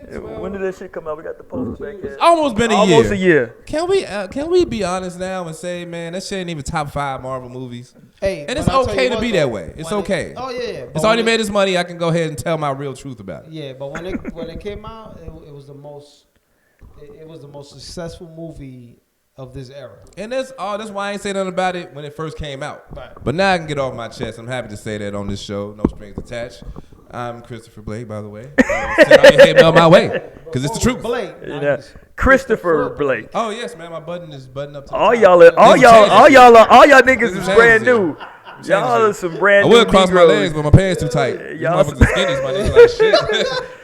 When did that shit come out? We got the poster back there. It's almost been a year. Almost a year. Can we be honest now and say, man, that shit ain't even top 5 Marvel movies? Hey, and it's okay to be that way. It's okay. It's already made its money. I can go ahead and tell my real truth about it. Yeah, but when it came out, it was the most successful movie of this era. And that's why I ain't say nothing about it when it first came out. Right. But now I can get off my chest. I'm happy to say that on this show. No strings attached. I'm Christopher Blake, by the way. Send all your hate mail my way, because it's the truth. Blake. Christopher Blake. Oh yes, man. My button is buttoned up to the all top. y'all niggas is brand new. Y'all are some brand new. I will cross my legs, but my pants too tight. Y'all motherfuckers skinnies, my niggas like shit.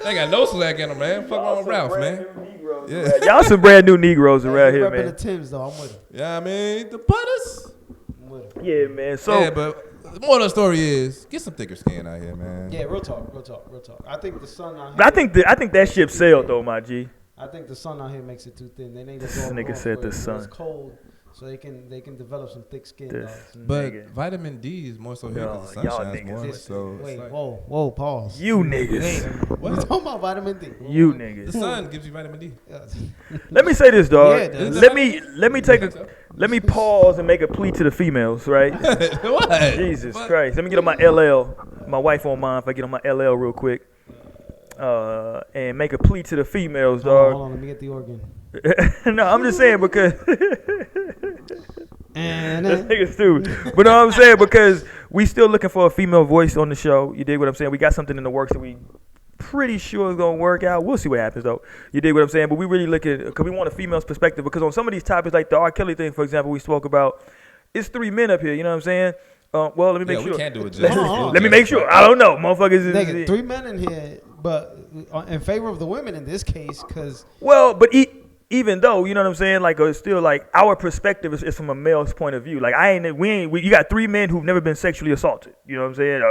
They got no slack in them, man. Fuck on Ralph, man. Yeah. Y'all some brand new Negroes around here, man. The Timbs, though. I'm with them. Yeah, I mean the butters. I'm with them. Yeah, man. So yeah, but the moral of the story is get some thicker skin out here, man. Yeah, real talk. I think the sun out here. But I think that ship sailed though, my G. I think the sun out here makes it too thin. They need to This nigga said the sun. It's cold, so they can develop some thick skin. But vitamin D is more so here because the sun shines more. So wait, whoa, pause. You niggas. What you talking about vitamin D? You niggas. The sun gives you vitamin D. Let me say this, dog. Yeah, let me pause and make a plea to the females, right? What? Jesus Christ. Let me get on my LL. My wife won't mind if I get on my LL real quick. And make a plea to the females, dog. Hold on, let me get the organ. No, I'm just saying because this nigga's stupid. But no, I'm saying because we still looking for a female voice on the show. You dig what I'm saying? We got something in the works that we pretty sure is gonna work out. We'll see what happens though. You dig what I'm saying? But we really look at because we want a female's perspective. Because on some of these topics, like the R. Kelly thing, for example, we spoke about. It's 3 men up here. You know what I'm saying? Well, let me make sure. We can't do it. Let me make sure. I don't know, motherfuckers. Nigga, 3 men in here, but in favor of the women in this case, because. Well, but even though, you know what I'm saying, like it's still like our perspective is from a male's point of view. Like you got 3 men who've never been sexually assaulted. You know what I'm saying?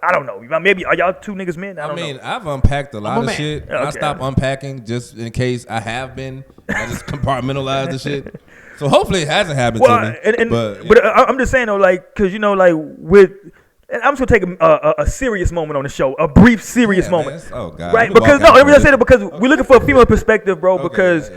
I don't know. Maybe are y'all 2 niggas men? I mean, I've unpacked a lot of shit. Okay. I stopped unpacking just in case I have been. I just compartmentalized the shit. So hopefully it hasn't happened to me. But I'm just saying though, like, cause you know, like with. And I'm just gonna take a serious moment on the show, a brief serious moment. Oh God! Right? Because no, let me just say that because we're looking for a female perspective, bro. Because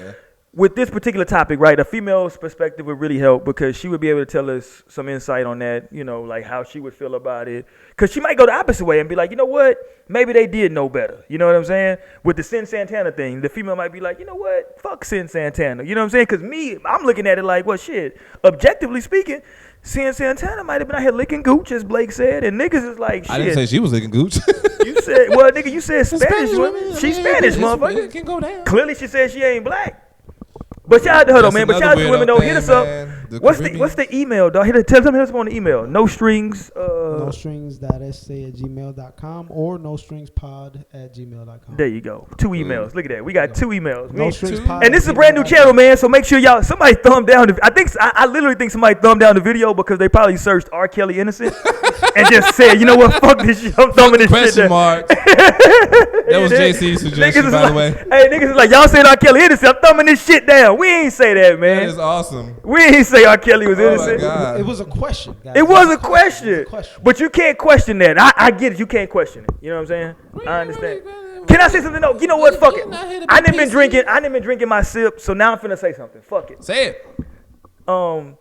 with this particular topic, right, a female's perspective would really help because she would be able to tell us some insight on that, you know, like how she would feel about it. Because she might go the opposite way and be like, you know what, maybe they did know better. You know what I'm saying? With the Cyn Santana thing, the female might be like, you know what, fuck Cyn Santana. You know what I'm saying? Because I'm looking at it like, well, shit, objectively speaking, Cyn Santana might have been out here licking gooch, as Blake said, and niggas is like, shit. I didn't say she was licking gooch. You said, well, nigga, you said Spanish women. She's Spanish, motherfucker. It can go down. Clearly, she said she ain't black. But shout out to her, though, man. But shout out to women, though. Hit us up. What's the email, dog? Tell them us on the email. No strings. nostrings.sa@gmail.com or nostringspod@gmail.com. There you go. 2 emails. Look at that. We got 2 emails. Nostringspod. And this is a brand new channel, man. So make sure somebody thumb down. I literally think somebody thumbed down the video because they probably searched R. Kelly innocent and just said, you know what, fuck this shit. I'm thumbing this shit down. Marks. That was JC's suggestion, by the way. Hey, niggas is like, y'all said R. Kelly innocent. I'm thumbing this shit down. We ain't say that, man. That is awesome. We ain't say R. Kelly was innocent. My God. It was a question, guys. It was a question. But you can't question that. I get it. You can't question it. You know what I'm saying? I understand. Can I say something? No. You know what? Fuck it. I didn't been drinking my sip, so now I'm finna say something. Fuck it. Say it. And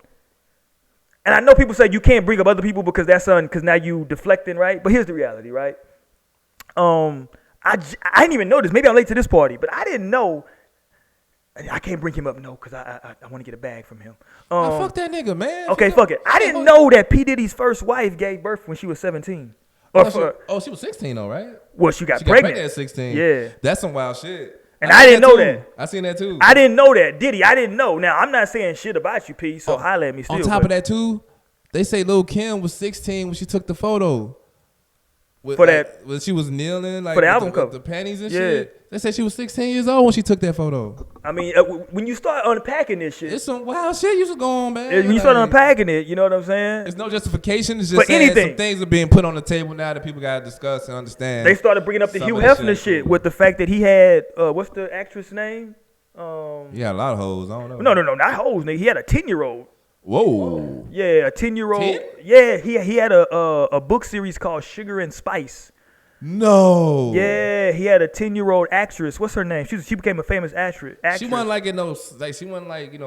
I know people say you can't bring up other people because because now you deflecting, right? But here's the reality, right? I didn't even know this. Maybe I'm late to this party, but I didn't know. I can't bring him up, no, because I want to get a bag from him. Fuck that nigga, man. Okay, fuck it. I didn't know that P. Diddy's first wife gave birth when she was 17. She was 16 though, right? Well, she got pregnant at 16. Yeah. That's some wild shit. And I didn't know that. I seen that too. I didn't know that. Diddy, I didn't know. Now, I'm not saying shit about you, P, so holla at me still. On top of that too, they say Lil' Kim was 16 when she took the photo. When she was kneeling, like for the album cover, with the panties and shit. They said she was 16 years old when she took that photo. I mean, when you start unpacking this shit, it's some wild shit used to go on, man. When you start unpacking it, you know what I'm saying? It's no justification. It's just saying some things are being put on the table now that people gotta discuss and understand. They started bringing up the Hugh Hefner shit with the fact that he had what's the actress name? Yeah, a lot of hoes. I don't know. No, not hoes, nigga. He had a 10-year-old. Whoa. Yeah, a 10-year-old. Yeah, he had a book series called Sugar and Spice. No. Yeah, he had a 10-year-old actress. What's her name? She became a famous actress. She wasn't like in those. Like she wasn't like she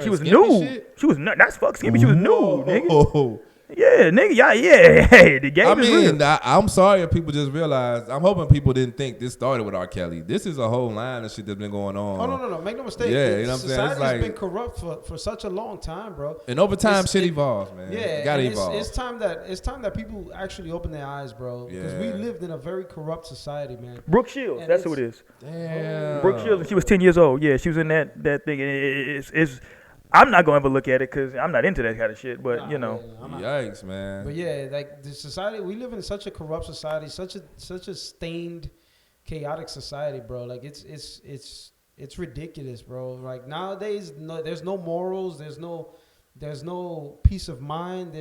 was nude. Shit? She was not. That's fuck skimpy. She was nude, nigga. Yeah, nigga. Yeah. Hey, the game is real. I'm sorry if people just realized. I'm hoping people didn't think this started with R. Kelly. This is a whole line of shit that's been going on. Oh no. Make no mistake. Yeah, you know what I'm saying. Society's been corrupt for such a long time, bro. And over time, shit evolves, man. Yeah, gotta evolve. It's time that people actually open their eyes, bro. Because we lived in a very corrupt society, man. Brooke Shields, that's who it is. Damn. Brooke Shields. She was 10 years old. Yeah, she was in that thing. It's I'm not gonna ever look at it because I'm not into that kind of shit. But yikes, man. But yeah, like the society, we live in such a corrupt society, such a stained, chaotic society, bro. Like it's ridiculous, bro. Like nowadays, there's no morals, there's no peace of mind.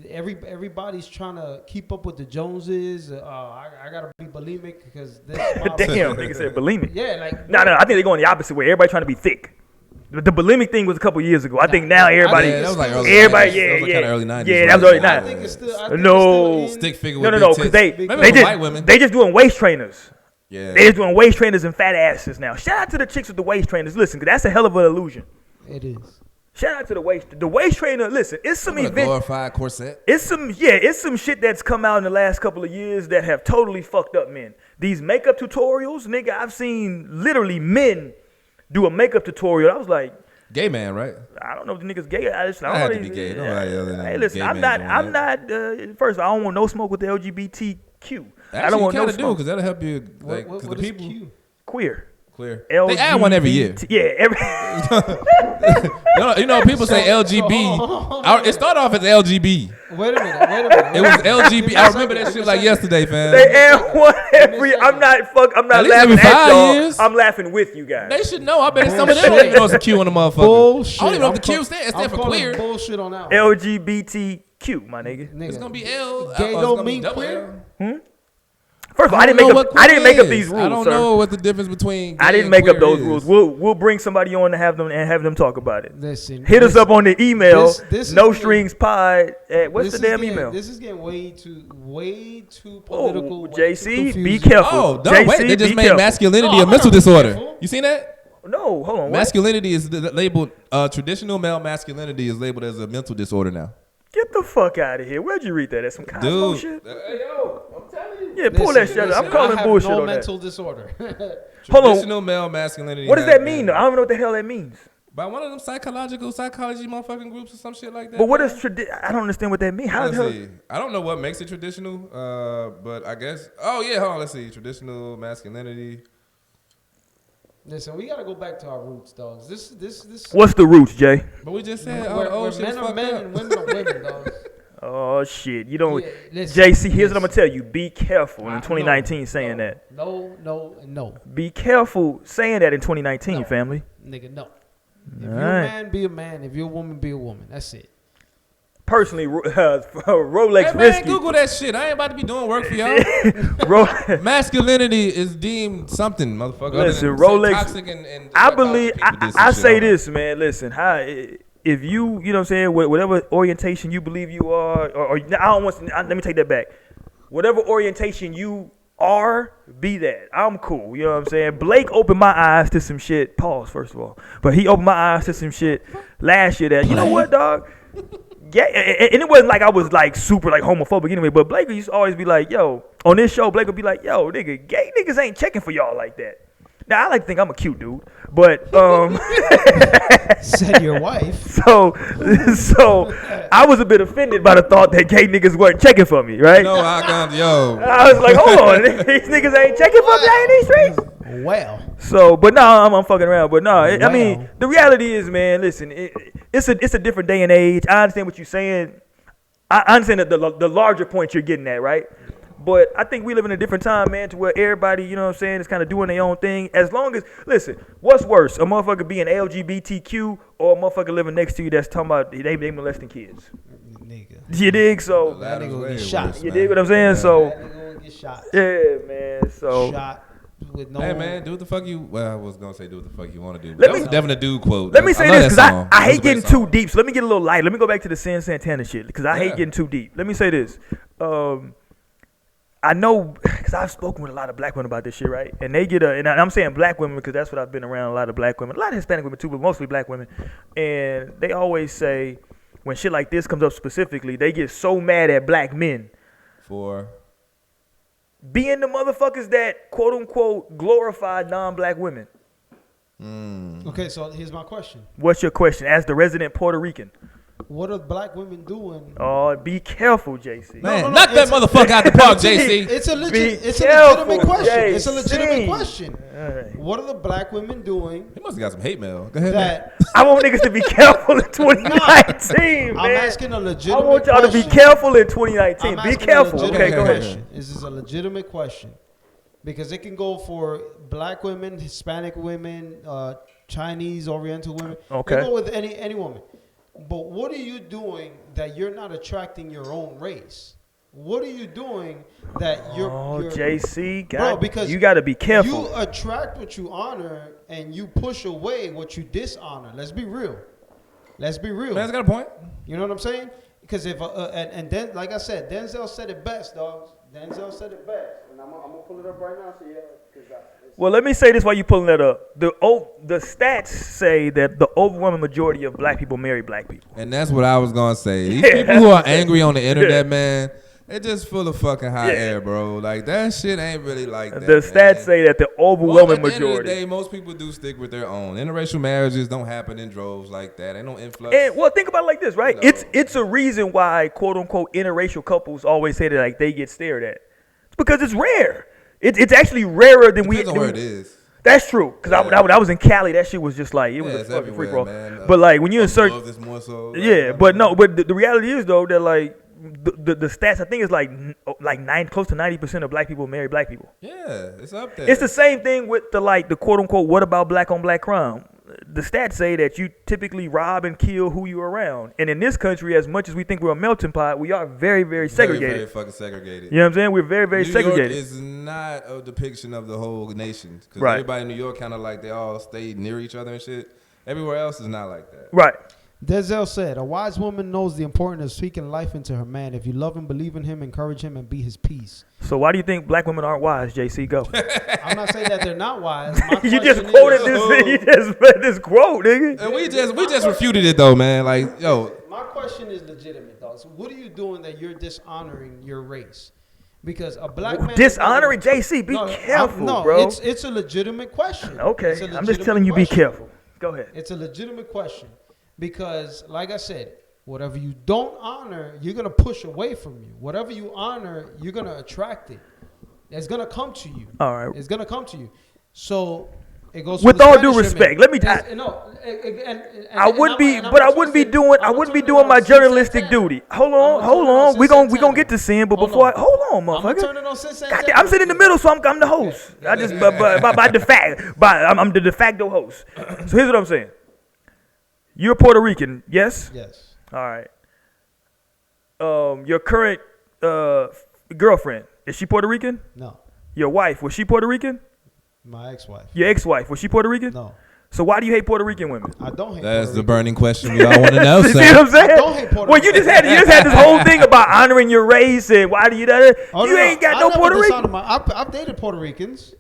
Everybody's trying to keep up with the Joneses. I gotta be bulimic because this. Damn, nigga said bulimic. Yeah, like no. I think they're going the opposite way. Everybody trying to be thick. The bulimic thing was a couple years ago. I think now everybody. That was like early 90s. That was kind of early 90s. Yeah, that was early 90s. I think it's still stick figure with no, because they just doing waist trainers. Yeah, they just doing waist trainers and fat asses now. Shout out to the chicks with the waist trainers. Listen, cause that's a hell of an illusion. It is. Shout out to the waist trainer. Listen, it's some event. Glorified corset. It's some shit that's come out in the last couple of years that have totally fucked up men. These makeup tutorials, nigga, I've seen literally men do a makeup tutorial. I was like, Gay man, right? I don't know if the nigga's gay. I don't had know. to be gay. Hey, listen, I'm not. First of all, I don't want no smoke with the LGBTQ. Actually, I don't want no smoke because that'll help you. Like, what the people Q? Queer. Clear. LGBT. They add one every year. Yeah, People say LGB. It started off as LGB. Wait a minute. It was LGB. I remember that shit like yesterday, fam. they add one every. I'm not At least laughing every at 5 y'all. years. I'm laughing with you guys. They should know. I bet some of them don't even know it's a Q on the motherfucker. Bullshit. I don't even know what the Q stands. It stands for queer. Bullshit on that one. LGBTQ, my nigga. It's gonna be L. Gay it's don't gonna be mean double queer? L. First of all, I didn't make up these rules. I don't know what the difference between. I didn't make up those rules. We'll bring somebody on to have them talk about it. Listen, hit us up on the email. This no strings pod. What's the damn email? This is getting way too political. JC, be careful. Oh, no, JC, wait! They just made careful. masculinity a mental disorder. You seen that? No, hold on. Masculinity is labeled. Traditional male masculinity is labeled as a mental disorder now. Get the fuck out of here. Where'd you read that? That's some Cosmo shit? Hey, yo, I'm telling you. Yeah, pull that shit up. I'm calling bullshit on that. mental disorder. Hold on. Traditional male masculinity. What does that mean, though? I don't know what the hell that means. By one of them psychology motherfucking groups or some shit like that. But what is I don't understand what that means. How the hell? See. I don't know what makes it traditional, but I guess. Oh, yeah, hold on. Let's see. Traditional masculinity. Listen, we gotta go back to our roots, dogs. This. What's the roots, Jay? But we just said, where men are men and women are women, dogs. Oh shit! You don't, listen, JC. Here's what I'm gonna tell you: be careful in 2019 saying that. No. Be careful saying that in 2019, family. Nigga, no. If you're a man, be a man. If you're a woman, be a woman. That's it. Personally, Rolex hey, man, risky. Google that shit. I ain't about to be doing work for y'all. Masculinity is deemed something, motherfucker. Listen, Rolex. Toxic and I believe. I say this, man. Listen, if you know what I'm saying, whatever orientation you believe you are, or I don't want. Let me take that back. Whatever orientation you are, be that. I'm cool. You know what I'm saying? Blake opened my eyes to some shit. Pause, first of all. But he opened my eyes to some shit last year that, you know what, dog? Yeah, and it wasn't like I was like super like homophobic anyway, but Blake used to always be like, yo, on this show, Blake would be like, yo, nigga, gay niggas ain't checking for y'all like that. Now, I like to think I'm a cute dude, but said your wife. So I was a bit offended by the thought that gay niggas weren't checking for me, right? No, I was like, hold on, these niggas ain't checking for me out in these streets. Well. So, but no, I'm fucking around. But no, I mean, the reality is, man, listen, it's a different day and age. I understand what you're saying. I understand that the larger point you're getting at, right? But I think we live in a different time, man, to where everybody, you know what I'm saying, is kind of doing their own thing. As long as, listen, what's worse, a motherfucker being LGBTQ or a motherfucker living next to you that's talking about they molesting kids? Nigga. You dig? So, that nigga will get shot. You dig what I'm saying? So, that nigga will get shot. Yeah, man. So, shot with no. Hey, man, do what the fuck you. Well, I was gonna say do what the fuck you want to do. That was definitely a dude quote. Let me say this, because I hate getting too deep. So let me get a little light. Let me go back to the Cyn Santana shit, because I hate getting too deep. Let me say this. I know, because I've spoken with a lot of black women about this shit, right? And they get and I'm saying black women because that's what I've been around, a lot of black women, a lot of Hispanic women too, but mostly black women. And they always say, when shit like this comes up specifically, they get so mad at black men for being the motherfuckers that, quote unquote, glorify non-black women. Okay, so here's my question. What's your question? As the resident Puerto Rican. What are black women doing? Oh, be careful, JC. Man, knock that motherfucker out the park, JC. It's a legitimate question. JC. It's a legitimate question. Right. What are the black women doing? He must have got some hate mail. Go ahead, man. I want niggas to be careful in 2019, man. I'm asking a legitimate question. I want y'all to be careful in 2019. Be careful. Okay, go ahead. This is a legitimate question. Because it can go for black women, Hispanic women, Chinese, Oriental women. Okay. It can go with any woman. But what are you doing that you're not attracting your own race? What are you doing that you're JC, bro, because you got to be careful. You attract what you honor and you push away what you dishonor. Let's be real. Let's be real. Man's got a point. You know what I'm saying? Because if and then, like I said, Denzel said it best, dogs. Denzel said it best, and I'm gonna pull it up right now. So well, let me say this while you pulling that up. The stats say that the overwhelming majority of black people marry black people, and that's what I was gonna say. These people who are angry on the internet, man, It's just full of fucking hot air, bro. Like, that shit ain't really like that. The stats say that the overwhelming majority. At the end of the day, most people do stick with their own. Interracial marriages don't happen in droves like that. Ain't no influx. And, well, think about it like this, right? It's a reason why, quote unquote, interracial couples always say that like they get stared at. It's because it's rare. It's actually rarer than Depends on where it is. That's true. Because I was in Cali, that shit was just like, it was a fucking free for all. But like when you're in certain, but the reality is though that like the stats I think is like close to 90% of black people marry black people. Yeah, it's up there. It's the same thing with the quote unquote what about black on black crime. The stats say that you typically rob and kill who you're around. And in this country, as much as we think we're a melting pot, we are very, very segregated. Very, very fucking segregated. You know what I'm saying? We're very, very segregated. New York is not a depiction of the whole nation. Because everybody in New York kind of like they all stay near each other and shit. Everywhere else is not like that. Right. Denzel said, a wise woman knows the importance of speaking life into her man. If you love him, believe in him, encourage him, and be his peace. So why do you think black women aren't wise, JC? Go. I'm not saying that they're not wise. You just quoted this. You just read this quote, nigga. And we just refuted it though, man. Like, yo. My question is legitimate, dog. So what are you doing that you're dishonoring your race? Because a black man dishonoring JC. Be careful, bro. It's a legitimate question. Okay, I'm just telling you, be careful. Go ahead. It's a legitimate question. Because, like I said, whatever you don't honor, you're going to push away from you. Whatever you honor, you're going to attract it. It's going to come to you. All right. It's going to come to you. So, it goes with all due respect. Let me I wouldn't be doing my journalistic duty. Hold on. We gonna get to Cyn, but before hold on, motherfucker. I'm sitting in the middle, so I'm the host. I just I'm the de facto host. So here's what I'm saying. You're Puerto Rican, yes? Yes. All right. Your current girlfriend, is she Puerto Rican? No. Your wife, was she Puerto Rican? My ex-wife. Your ex-wife, was she Puerto Rican? No. So why do you hate Puerto Rican women? I don't hate That's Puerto the burning question we all want to know, sir. See what I'm saying? I don't hate Puerto Rican. You just had this whole thing about honoring your race and why do you that? Ain't got no Puerto Rican. I've dated Puerto Ricans.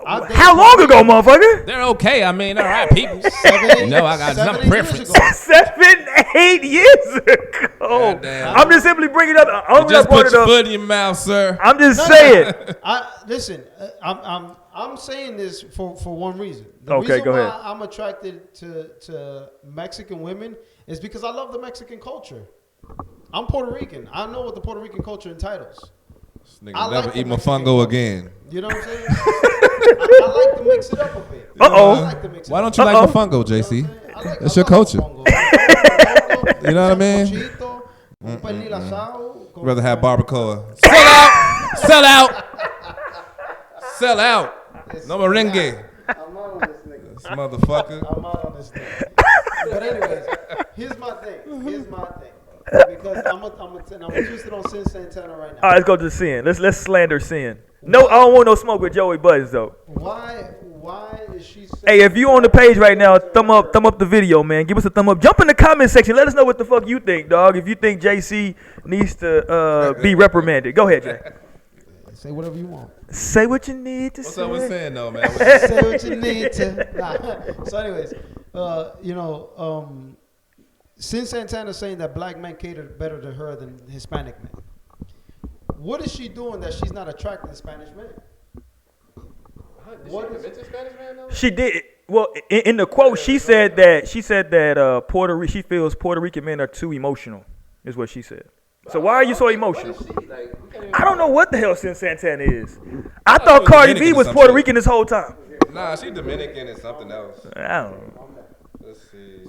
How long ago, motherfucker? They're okay. I mean, all right, people. I got some preference. 7-8 years ago. I'm just simply bringing it up. You just put your foot in your mouth, sir. I'm just saying. Listen, I'm saying this for one reason. The okay, reason go why ahead. I'm attracted to Mexican women is because I love the Mexican culture. I'm Puerto Rican. I know what the Puerto Rican culture entitles. This nigga never eat mofongo again. You know what I'm saying? I like to mix it up a bit. Why don't you like mofongo, JC? That's your culture. You know what I mean? Rather have barbacoa. Sell out. No merengue. I'm out on this nigga. This motherfucker. I'm out on this thing. But anyways, here's my thing. Because I'm interested on Cyn Santana right now. All right, let's go to Cyn. Let's slander Cyn. No, I don't want no smoke with Joey Buttons though. Why is she? Hey, if you on the page right now, thumb up the video, man. Give us a thumb up. Jump in the comment section. Let us know what the fuck you think, dog. If you think JC needs to be reprimanded, go ahead, Jay. Say whatever you want. Say what you need to What's say. up with saying though, man? Say what you need to. So, anyways, Cyn Santana saying that black men cater better to her than Hispanic men. What is she doing that she's not attracting Spanish men? She did. Well, in the quote, she said that she feels Puerto Rican men are too emotional. Is what she said. So why are you so emotional? I don't know what the hell Cyn Santana is. I thought Cardi B was Puerto Rican this whole time. Nah, she Dominican and something else. I don't know. Let's see.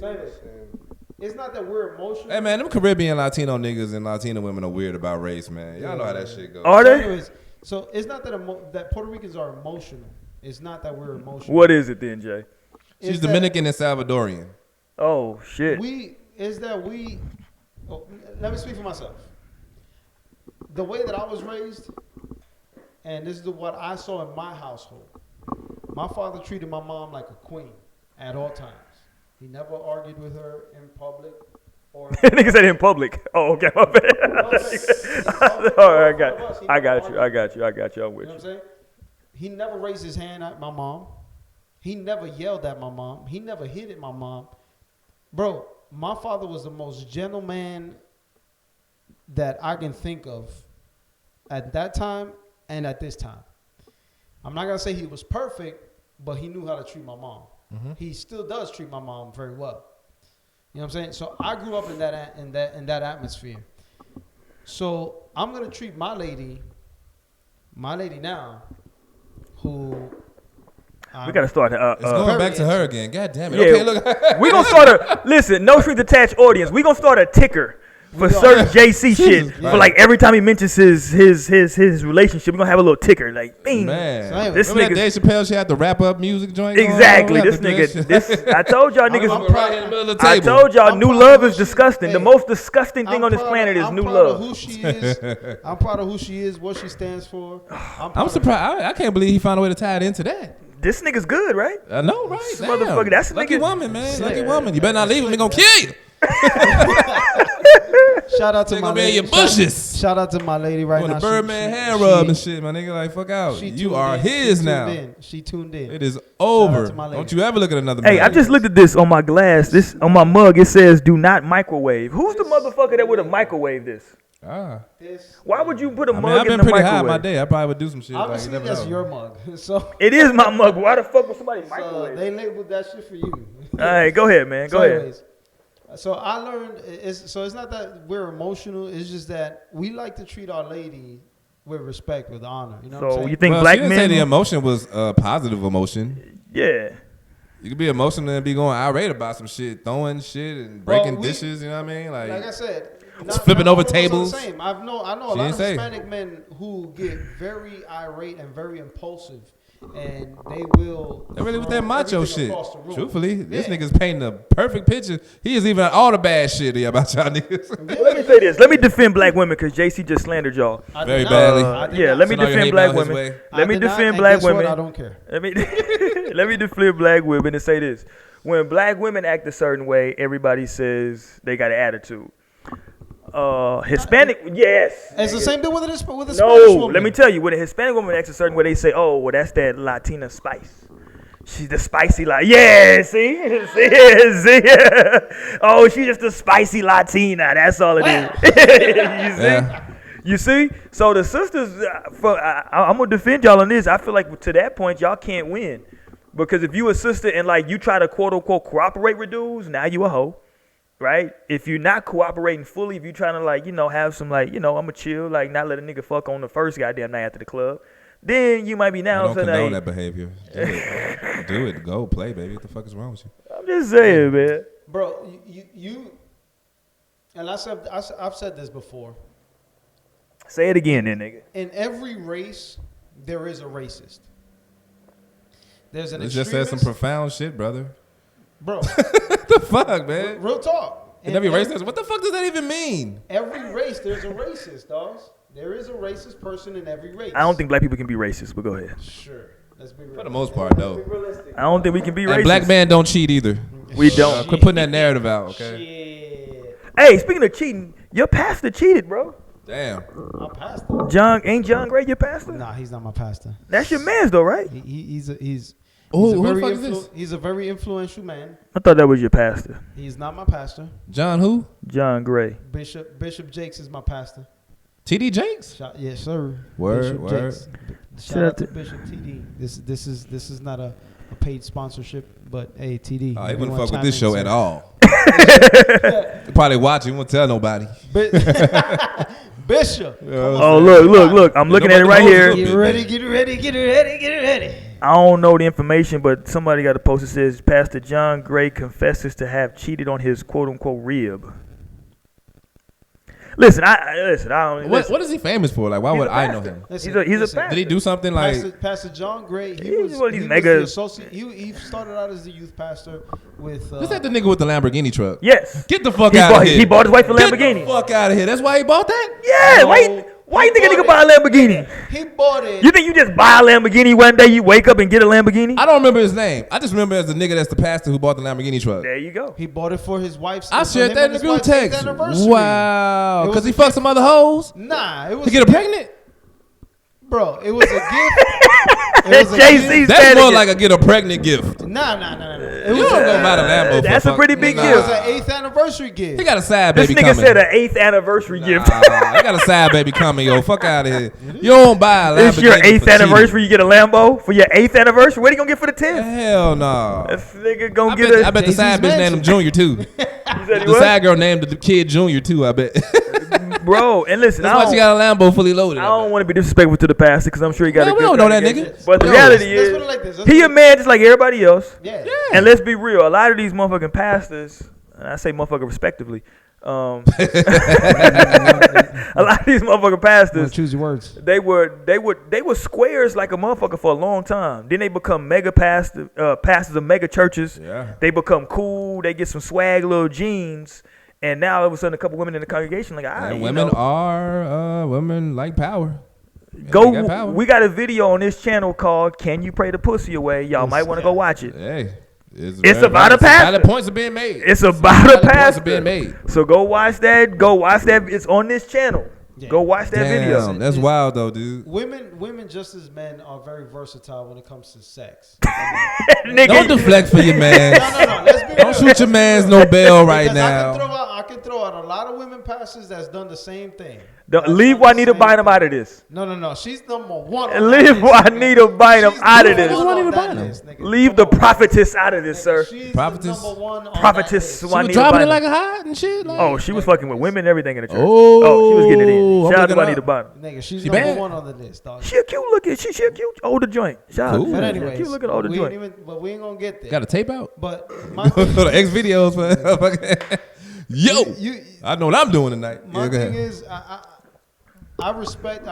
It's not that we're emotional. Hey man, them Caribbean Latino niggas and Latino women are weird about race, man. Y'all know how that shit goes. Are they? Anyways, so it's not that Puerto Ricans are emotional. It's not that we're emotional. What is it then, Jay? She's Dominican and Salvadorian. Oh shit. Let me speak for myself. The way that I was raised, and this is what I saw in my household. My father treated my mom like a queen at all times. He never argued with her in public. Nigga said in public. Oh, okay, my bad. All right, I got you. I'm with you. Know what I'm saying? He never raised his hand at my mom. He never yelled at my mom. He never hit at my mom. Bro, my father was the most gentleman that I can think of at that time and at this time. I'm not gonna say he was perfect, but he knew how to treat my mom. Mm-hmm. He still does treat my mom very well. You know what I'm saying? So I grew up in that atmosphere. So I'm gonna treat my lady now, who. We gotta start. It's going back to her again. God damn it. Yeah, okay, look. We gonna start listen. No strings attached audience. We gonna start a ticker for certain JC shit. Yeah. For like every time he mentions his relationship, we gonna have a little ticker. Like, bing. Man, So this remember nigga. that Dave Chappelle shit had the wrap up music joint. Exactly. Going This on? nigga. I told y'all niggas. Right in the middle of the I table. told y'all, I'm new proud love of is who she- disgusting. The hey, most disgusting thing on this planet is new I'm proud love. of who she is. I'm proud of who she is, what she stands for. I'm surprised. I can't believe he found a way to tie it into that. This nigga's good, right? I know, right? This Damn. motherfucker, that's a lucky nigga- woman, man. Yeah. Lucky woman. You better not leave him. He gonna kill you. Shout out to They my gonna be in lady. your bushes. Shout out to my lady right Doing now. the Birdman hand rub and shit, my nigga. Like, fuck out. You are his now. She tuned in. It is over. to my lady. Don't you ever look at another Hey, man. I just looked at this on my glass. This on my mug. It says, "Do not microwave." Who's the motherfucker that would have microwaved this? Why would you put a I mean, mug I've in been the pretty high microwave? my day. I probably would do some shit. Obviously, like, you never that's know. your mug. So It is my mug. Why the fuck would somebody microwave? they labeled that shit for you. All right, go ahead, man. Go ahead. Anyways, so I learned. It's not that we're emotional. It's just that we like to treat our lady with respect, with honor. You know what I'm So saying? you think Well, black she didn't say the men? emotion was positive emotion. Yeah. You could be emotional and be going irate about some shit, throwing shit and Well, breaking dishes. You know what I mean? Like I said, flipping not over all of us are the tables. same. I know a She lot ain't of say. Hispanic men who get very irate and very impulsive, and they will. That really with throw that macho everything shit. across the room. Truthfully, this Yeah. nigga's painting a perfect picture. He is even all the bad shit about y'all niggas. Well, let me say this. Let me defend black women because JC just slandered y'all. I did Very not. badly. I did Yeah, not. let me Send all your defend hate black mail his women. way. I Let me did not, defend and black guess what? women. I don't care. Let me let me defend black women and say this: when black women act a certain way, everybody says they got an attitude. Hispanic, yes. It's the same thing with a Spanish No, woman. let me tell you, when a Hispanic woman acts a certain way, they say, "Oh, well, that's that Latina spice. She's the spicy yeah, see? Oh, she's just a spicy Latina. That's all it is." You see? Yeah. You see? So the sisters, I'm gonna defend y'all on this. I feel like to that point, y'all can't win because if you a sister and like you try to quote unquote cooperate with dudes, now you a hoe. Right? If you're not cooperating fully, if you're trying to like, have some like, I'ma chill, like not let a nigga fuck on the first goddamn night after the club, then you might be I now. don't condone that behavior. Do it. Go play, baby. What the fuck is wrong with you? I'm just saying, man. Bro, you and I've said this before. Say it again, then, nigga. In every race, there is a racist. There's an Let's just say extremist. some profound shit, brother. Bro, What the fuck, man? real talk. And every racist. What the fuck does that even mean? Every race, there's a racist, dogs. There is a racist person in every race. I don't think black people can be racist, but go ahead. Sure. Let's be real. For the most part, though. I don't think we can be racist. And black men don't cheat either. We don't. Quit putting that narrative out, okay? Shit. Hey, speaking of cheating, your pastor cheated, bro. Damn. My pastor. Ain't John Gray your pastor? Nah, he's not my pastor. That's your man's though, right? He's Oh, a who the very fuck is this? he's a very influential man. I thought that was your pastor. He's not my pastor. John who? John Gray. Bishop Jakes is my pastor. TD Jakes? Yes, sir. Word, Bishop word. Jakes. Shout out to Bishop TD. This is not a paid sponsorship, but hey, TD. Oh, he if you wouldn't wanna fuck with chime this in, show sir. at all. He probably watching, won't tell nobody. Bishop. Oh, look. I'm looking at it right here. Get ready. I don't know the information, but somebody got a post that says Pastor John Gray confesses to have cheated on his quote unquote rib. Listen, I don't. What is he famous for? Like, why would I know him? He's a pastor. Did he do something like? Pastor John Gray? He's one of these he mega- was the associate. He started out as the youth pastor with. Is that the nigga with the Lamborghini truck? Yes. Get the fuck He out bought, of here. he bought his wife a Get Lamborghini. the fuck out of here. That's why he bought that? Yeah. No, Why you think a he nigga bought buy a Lamborghini? He bought it. You think you just buy a Lamborghini one day, you wake up and get a Lamborghini? I don't remember his name. I just remember as the nigga that's the pastor who bought the Lamborghini truck. There you go. He bought it for his wife's. I for shared him that and in the his group wife's 8th text. anniversary. Wow. It was Because he a fucked some other hoes Nah, it was to get her pregnant? Bro, it was a gift. JC That's more like a get a pregnant gift. Nah. You don't go buy the Lambo. That's a pretty big gift. It was an 8th anniversary gift. He got a side This baby nigga coming. said an 8th anniversary gift. I got a side baby coming, yo. Fuck out of here. You don't buy a Lambo. It's your 8th anniversry. You get a Lambo for your 8th anniversary. What are you gonna get for the 10th? Hell no. This nigga gonna get a. I bet the side bitch named him Junior too. The side girl named the kid Junior too. I bet. Bro, and listen, That's why she got a Lambo fully loaded. I don't want to be disrespectful to the pastor because I'm sure he got a good. We don't know that nigga. But the reality is, Let's put it like this. he a man just like everybody else. Yeah. And let's be real, a lot of these motherfucking pastors, and I say motherfucker respectively, a lot of these motherfucking pastors, choose your words. They were squares like a motherfucker for a long time. Then they become mega pastors of mega churches. Yeah. They become cool. They get some swag little jeans. And now all of a sudden, a couple women in the congregation like, women are women like power. Go. We got a video on this channel called "Can You Pray the Pussy Away?" Y'all might want to go watch it. Hey, it's about a pastor. Valid points are being made. It's about a pastor. Points are being made. So go watch that. Go watch that. It's on this channel. Yeah. Go watch that video. That's wild though, dude. Women just as men are very versatile when it comes to sex. Don't deflect for your man. No. Let's be Don't shoot your man's no bell right now. I can throw out a lot of women pastors that's done the same thing. Leave Juanita Bynum out of this. No. She's number one. Leave Juanita Bynum out of this. Leave the prophetess out of this, sir. Prophetess. Prophetess Juanita Bynum. She was dropping it like a hot and shit. Like, she was fucking with women and everything in the church. Oh, she was getting it in. Shout out to Juanita Bynum. Nigga, she's number one on the list, dog. She a cute looking. She a cute older joint. Shout out. But anyways, cute looking older joint. But we ain't gonna get there. Got a tape out? But the X videos for yo. I know what I'm doing tonight. My thing is, I respect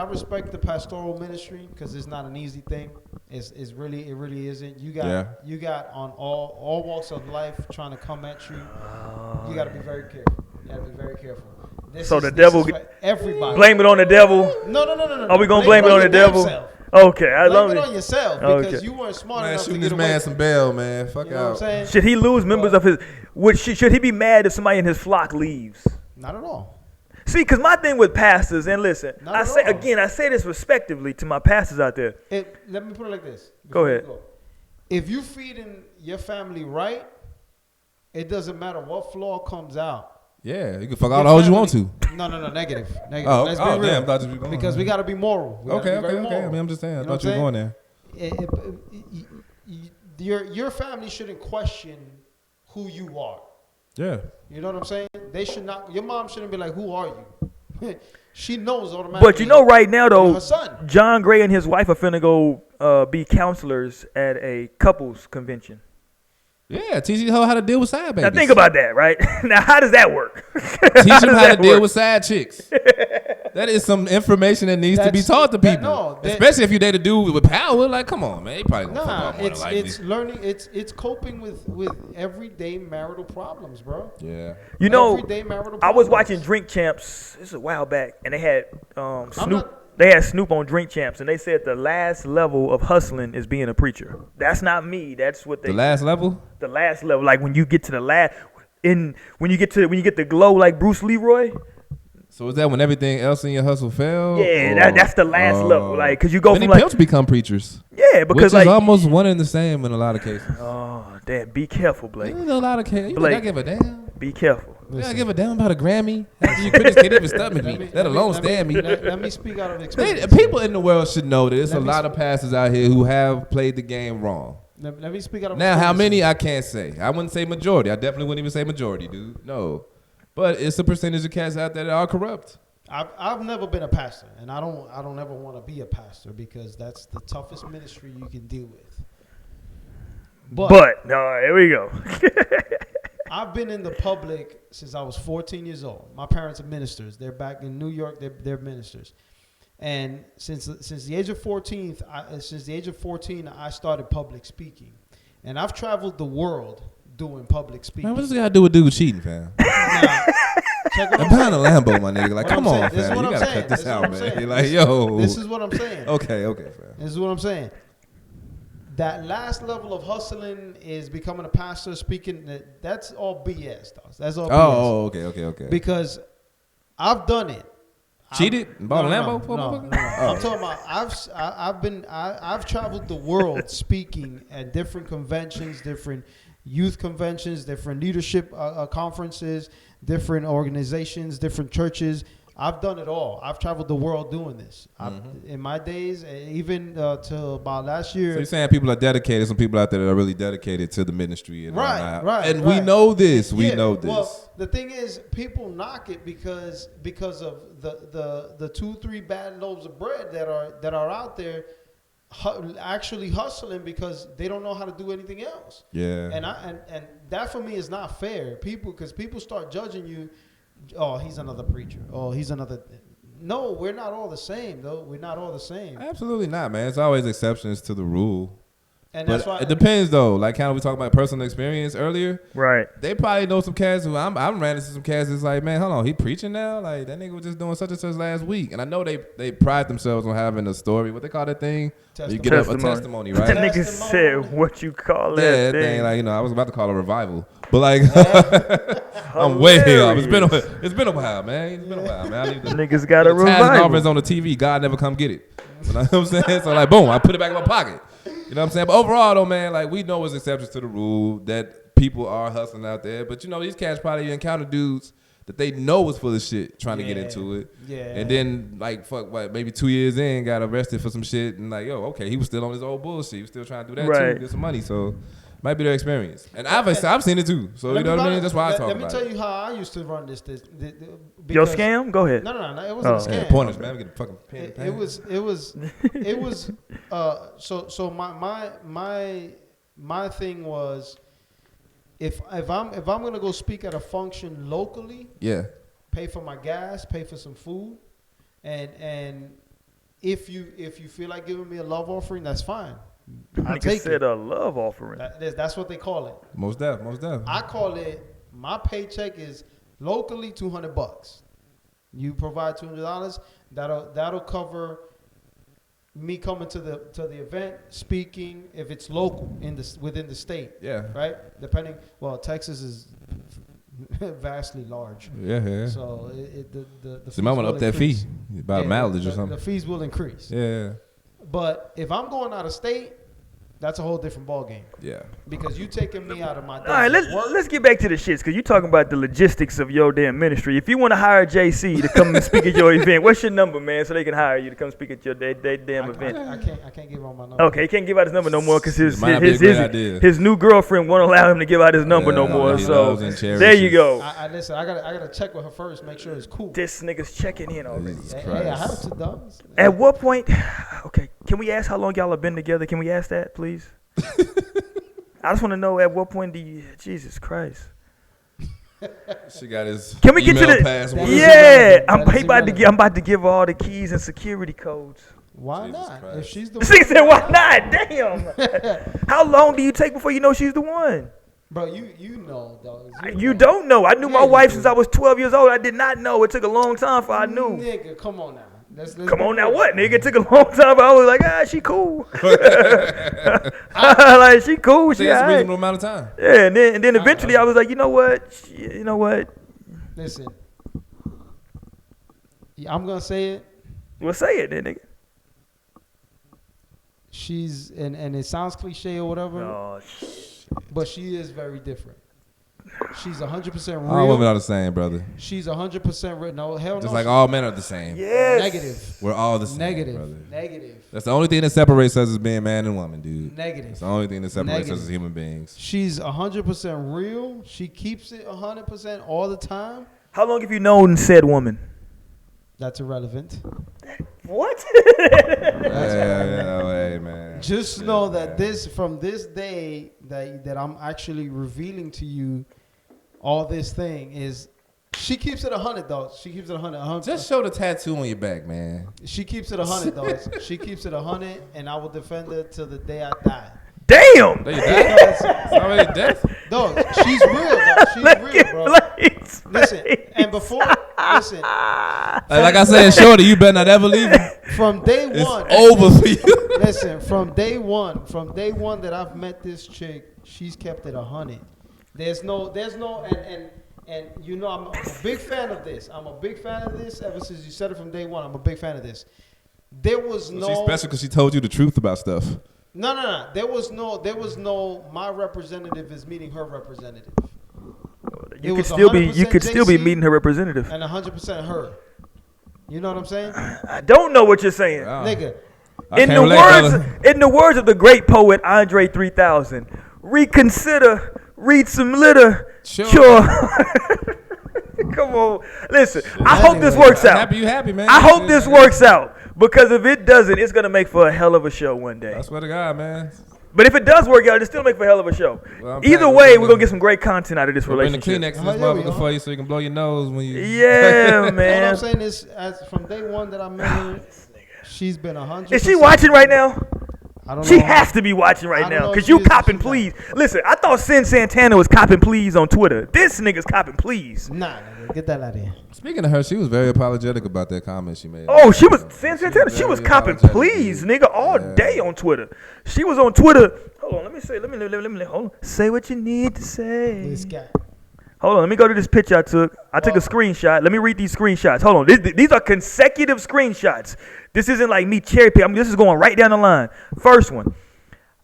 the pastoral ministry because it's not an easy thing. It really isn't. You got on all walks of life trying to come at you. You got to be very careful. The devil, everybody blame it on the devil. No. Are we gonna blame it on the devil? Okay, I love it. Blame it on yourself because you weren't smart enough to get this away. man some bail, man. Fuck out. Should he lose members of his? Should he be mad if somebody in his flock leaves? Not at all. See, because my thing with pastors, and listen, I say this respectively to my pastors out there. Let me put it like this. Go ahead. If you feeding your family right, it doesn't matter what flaw comes out. Yeah, you can fuck all the hoes you want to. No, negative. Oh, Let's be real. Damn, I thought you were going because we got to be moral. Okay. I mean, I'm just saying. I thought you were going there. Your family shouldn't question who you are. Yeah. You know what I'm saying? They should not. Your mom shouldn't be like, "Who are you?" She knows automatically. But right now though, her son. John Gray and his wife are finna go be counselors at a couples convention. Yeah, teach you how to deal with side babies. Now think about that, right? Now how does that work? Teach them how to deal with side chicks. That is some information that needs to be taught to people. Especially if you date a dude with power. Like, come on, man. You probably gonna fuck up more than likely. It's learning. It's coping with everyday marital problems, bro. Yeah. You know, everyday marital problems. I was watching Drink Champs. This is a while back, and they had Snoop. They had Snoop on Drink Champs, and they said the last level of hustling is being a preacher. That's not me. That's what they. The last level. The last level, like when you get to the last, when you get the glow like Bruce Leroy. So is that when everything else in your hustle failed? Yeah, that's the last level. Like, cause you go from pimps become preachers. Yeah, because which is almost one and the same in a lot of cases. Oh, damn! Be careful, Blake. There's a lot of cases. You think I give a damn? Be careful. You think I give a damn about a Grammy? You critics can't even stomach me, let alone stand me. Let me speak out of experience. People in the world should know that there's a lot of pastors out here who have played the game wrong. Let me speak out of experience. Now, how many I can't say. I wouldn't say majority. I definitely wouldn't even say majority, dude. No, but it's a percentage of cats out there that are corrupt. I've never been a pastor, and I don't ever want to be a pastor because that's the toughest ministry you can deal with. But no, here we go. I've been in the public since I was 14 years old. My parents are ministers. They're back in New York. They're ministers. And since the age of 14, I started public speaking, and I've traveled the world doing public speaking. Man, what does that got to do with dude cheating, fam? I'm behind a Lambo, my nigga. Like, come on, fam. You gotta cut this out, man. You're like, yo. This is what I'm saying. Okay, fam. This is what I'm saying. That last level of hustling is becoming a pastor, speaking. That's all BS, though. That's all BS. Oh, okay. Because I've done it. Cheated and bought a Lambo? No. I'm talking about I've traveled the world speaking at different conventions, different youth conventions, different leadership conferences, different organizations, different churches. I've done it all. I've traveled the world doing this. In my days, even till about last year. So you're saying people are dedicated. Some people out there that are really dedicated to the ministry. And right. And we know this. We know this. Well, the thing is, people knock it because of the 2-3 bad loaves of bread that are out there, actually hustling because they don't know how to do anything else. Yeah. And that for me is not fair. Because people start judging you. Oh, he's another preacher. Oh, he's another. No, we're not all the same, though. We're not all the same. Absolutely not, man. It's always exceptions to the rule. And but that's why it depends, though. Like, kind of we talked about personal experience earlier. Right. They probably know some cats who I'm ran into some cats that's like, man, hold on, he preaching now? Like, that nigga was just doing such and such last week. And I know they pride themselves on having a story. What they call that thing? You get up a testimony, right? That nigga said, what you call that thing? Like, I was about to call it a revival. But like, I'm way off. It's been a while, man. It's been a while, man. I leave the niggas got a revival. Conference on the TV. God never come get it. You know what I'm saying? So like, boom, I put it back in my pocket. You know what I'm saying? But overall, though, man, like we know it's exceptions to the rule that people are hustling out there. But these cats probably encounter dudes that they know was full of shit trying to get into it. Yeah. And then maybe 2 years in, got arrested for some shit and like, okay, he was still on his old bullshit. He was still trying to do that too, get some money. So might be their experience. And I've seen it too. So you know what I mean? That's why I talk about it. Let me tell you how I used to run this. Your scam? Go ahead. No. It wasn't a scam. Yeah, pointers, man. We get a fucking pen. It was. So my thing was, if I'm gonna go speak at a function locally, pay for my gas, pay for some food, and if you feel like giving me a love offering, that's fine. I take it. A love offering. That's what they call it. Most def. I call it. My paycheck is locally $200. You provide $200. That'll cover me coming to the event, speaking if it's local within the state. Yeah. Right. Depending. Well, Texas is vastly large. Yeah. So you might want to up that fee about mileage or something. The fees will increase. Yeah. But if I'm going out of state, that's a whole different ballgame. Yeah. Because you taking me out of my. All right, let's get back to the shits because you're talking about the logistics of your damn ministry. If you want to hire JC to come and speak at your event, what's your number, man, so they can hire you to come speak at your damn event? I can't give out my number. Okay, he can't give out his number no more because his new girlfriend won't allow him to give out his number no more. So there you go. Listen, I gotta check with her first, make sure it's cool. This nigga's checking in already. Hey, I have to, dog. At what point? Okay, can we ask how long y'all have been together? Can we ask that, please? I just want to know at what point do you? Jesus Christ! She got his. Can we get to the? Password. Yeah, I'm about to give her all the keys and security codes. Why not? Christ. If she's the one. She said, "Why not?" Damn. How long do you take before you know she's the one? Bro, you know, dog. You don't know. I knew my wife since I was 12 years old. I did not know. It took a long time for I knew. Nigga, come on now. Come on now, what, nigga? It took a long time, but I was like, she cool. Like, she cool. She that's a reasonable amount of time. Yeah, and then eventually I was like, you know what? Listen, I'm gonna say it. Well, say it then, nigga. She's and it sounds cliche or whatever. Oh, but she is very different. She's 100% real. All women are the same, brother. She's 100% real. No, hell no. Just like all men are the same. Yes. Negative. We're all the same, Negative. brother. Negative. That's the only thing that separates us as being man and woman, dude. Negative. It's the only thing that separates us as human beings. She's 100% real. She keeps it 100% all the time. How long have you known said woman? That's irrelevant. What? Yeah, way, man. Just know that from this day that I'm actually revealing to you all this thing is she keeps it 100 though. She keeps it 100. Just show the tattoo on your back, man. She keeps it 100 though. She keeps it 100, and I will defend her till the day I die. Damn. It's already death. Dog, she's real. Dog. She's real, bro. Listen, and before, listen. Like I said, Shorty, you better not ever leave him. From day one, it's over for you. Listen, from day one that I've met this chick, she's kept it 100. There's no, And I'm a big fan of this. I'm a big fan of this ever since you said it from day one. I'm a big fan of this. There was no. She's special because she told you the truth about stuff. No. There was no. My representative is meeting her representative. You could still be meeting her representative. And 100% her. You know what I'm saying? I don't know what you're saying, nigga. In the words of the great poet Andre 3000, reconsider, read some litter. Sure. Come on, listen. I hope this works out. You happy, man? I hope this works out because if it doesn't, it's gonna make for a hell of a show one day. I swear to God, man. But if it does work out, it still make for a hell of a show. Well, either way, we're gonna get some great content out of this relationship. Bring the Kleenex in this motherfucker for you so you can blow your nose when you. Yeah, man. All I'm saying is, as from day one that I met her, she's been 100%. Is she watching right now? I don't know. She has to be watching right now because you copping please. Listen, I thought Cyn Santana was copping please on Twitter. This nigga's copping please. Nah, get that out of here. Speaking of her, she was very apologetic about that comment she made. Oh, she was Cyn Santana. She was copping please, nigga, all day on Twitter. She was on Twitter. Hold on, let me hold on. Say what you need to say. This guy. Hold on, let me go to this picture I took. I took a screenshot. Let me read these screenshots. Hold on. These are consecutive screenshots. This isn't like me cherry picking. This is going right down the line. First one.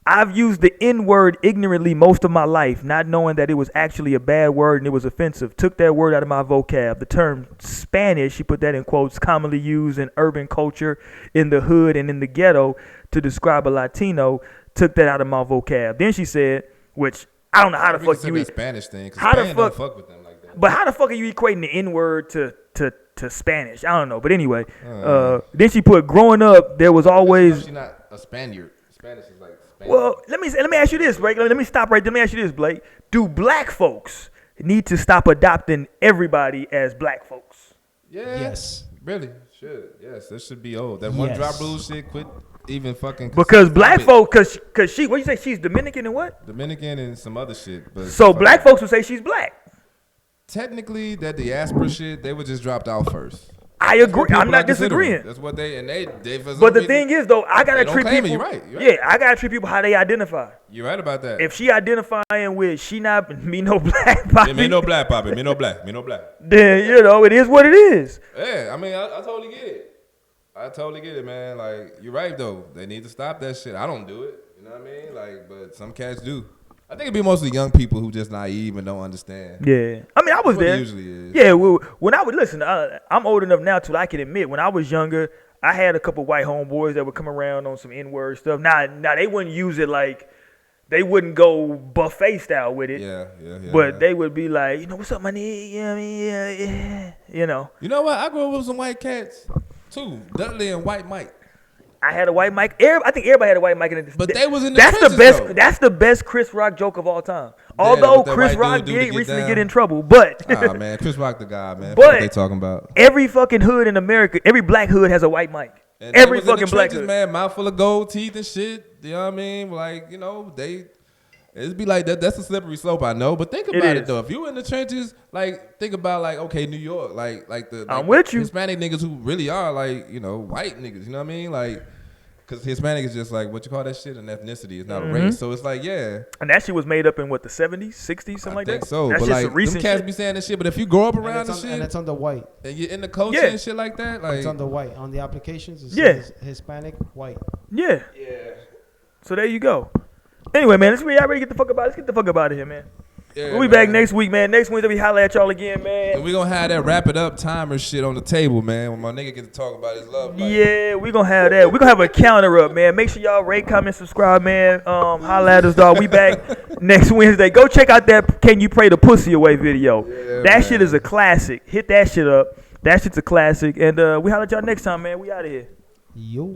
I've used the N-word ignorantly most of my life, not knowing that it was actually a bad word and it was offensive. Took that word out of my vocab. The term Spanish, she put that in quotes, commonly used in urban culture, in the hood and in the ghetto to describe a Latino, took that out of my vocab. Then she said, which I don't know how the fuck you Spanish thing, because Spain don't fuck with them like that. But how the fuck are you equating the N-word to Spanish? I don't know. But anyway, then she put, growing up, there was always. She's not a Spaniard. Spanish is like Spanish. Well, let me ask you this, Blake. Let me stop right there. Let me ask you this, Blake. Do black folks need to stop adopting everybody as black folks? Yeah. Yes. Really? Should. Yes. That should be old. That one drop bullshit. Quit even fucking. Because black folks, because she, what you say? She's Dominican and what? Dominican and some other shit. But so black folks would say she's black. Technically, that diaspora shit, they were just dropped out first. I agree. I'm not disagreeing. That's what they But the thing is, though, I gotta treat people. You're right. Yeah, I gotta treat people how they identify. You're right about that. If she identifying with she not me no black poppy, yeah, me no black poppy, me no black. Then it is what it is. Yeah, I mean, I totally get it. I totally get it, man. Like, you're right though. They need to stop that shit. I don't do it. You know what I mean? Like, but some cats do. I think it'd be mostly young people who just naive and don't understand. Yeah, I mean, I was there. It usually is. Yeah, well, when I would listen, I'm old enough now to I can admit when I was younger, I had a couple white homeboys that would come around on some N-word stuff. Now they wouldn't use it like they wouldn't go buffet style with it. Yeah. But they would be like, what's up, my nigga? You know what I mean? Yeah. You know what? I grew up with some white cats too. Dudley and White Mike. I had a white mic. I think everybody had a white mic in it. But they was in the trenches, though. That's the best Chris Rock joke of all time. Although Chris Rock did recently get in trouble, but man, Chris Rock the guy, man. But what they talking about? Every fucking hood in America, every black hood has a white mic. And every fucking black hood, man, mouth full of gold teeth and shit. You know what I mean? Like, it'd be like that. That's a slippery slope, I know. But think about it though. If you in the trenches, like, think about like, okay, New York, I'm with you. Hispanic niggas who really are like, white niggas. You know what I mean? Like. Because Hispanic is just like, what you call that shit? An ethnicity. It's not a race. So it's like, yeah. And that shit was made up in what, the 70s, 60s, something like that? I think so. That's but just like, recent them cats shit. be saying this shit, but if you grow up around the shit. And it's on the white. And you're in the culture and shit like that. Like, it's on the white. On the applications, it says Hispanic, white. Yeah. So there you go. Anyway, man, let's get the fuck about it. Let's get the fuck out of here, man. Yeah, we'll be back next week, man. Next Wednesday, we holler at y'all again, man. And we gonna have that wrap it up timer shit on the table, man. When my nigga get to talk about his love life. Yeah, we gonna have that. We gonna have a counter up, man. Make sure y'all rate, comment, subscribe, man. Holla at us, dog. We back next Wednesday. Go check out that Can You Pray the Pussy Away video. Yeah, that shit is a classic. Hit that shit up. That shit's a classic. And we holler at y'all next time, man. We out of here. Yo.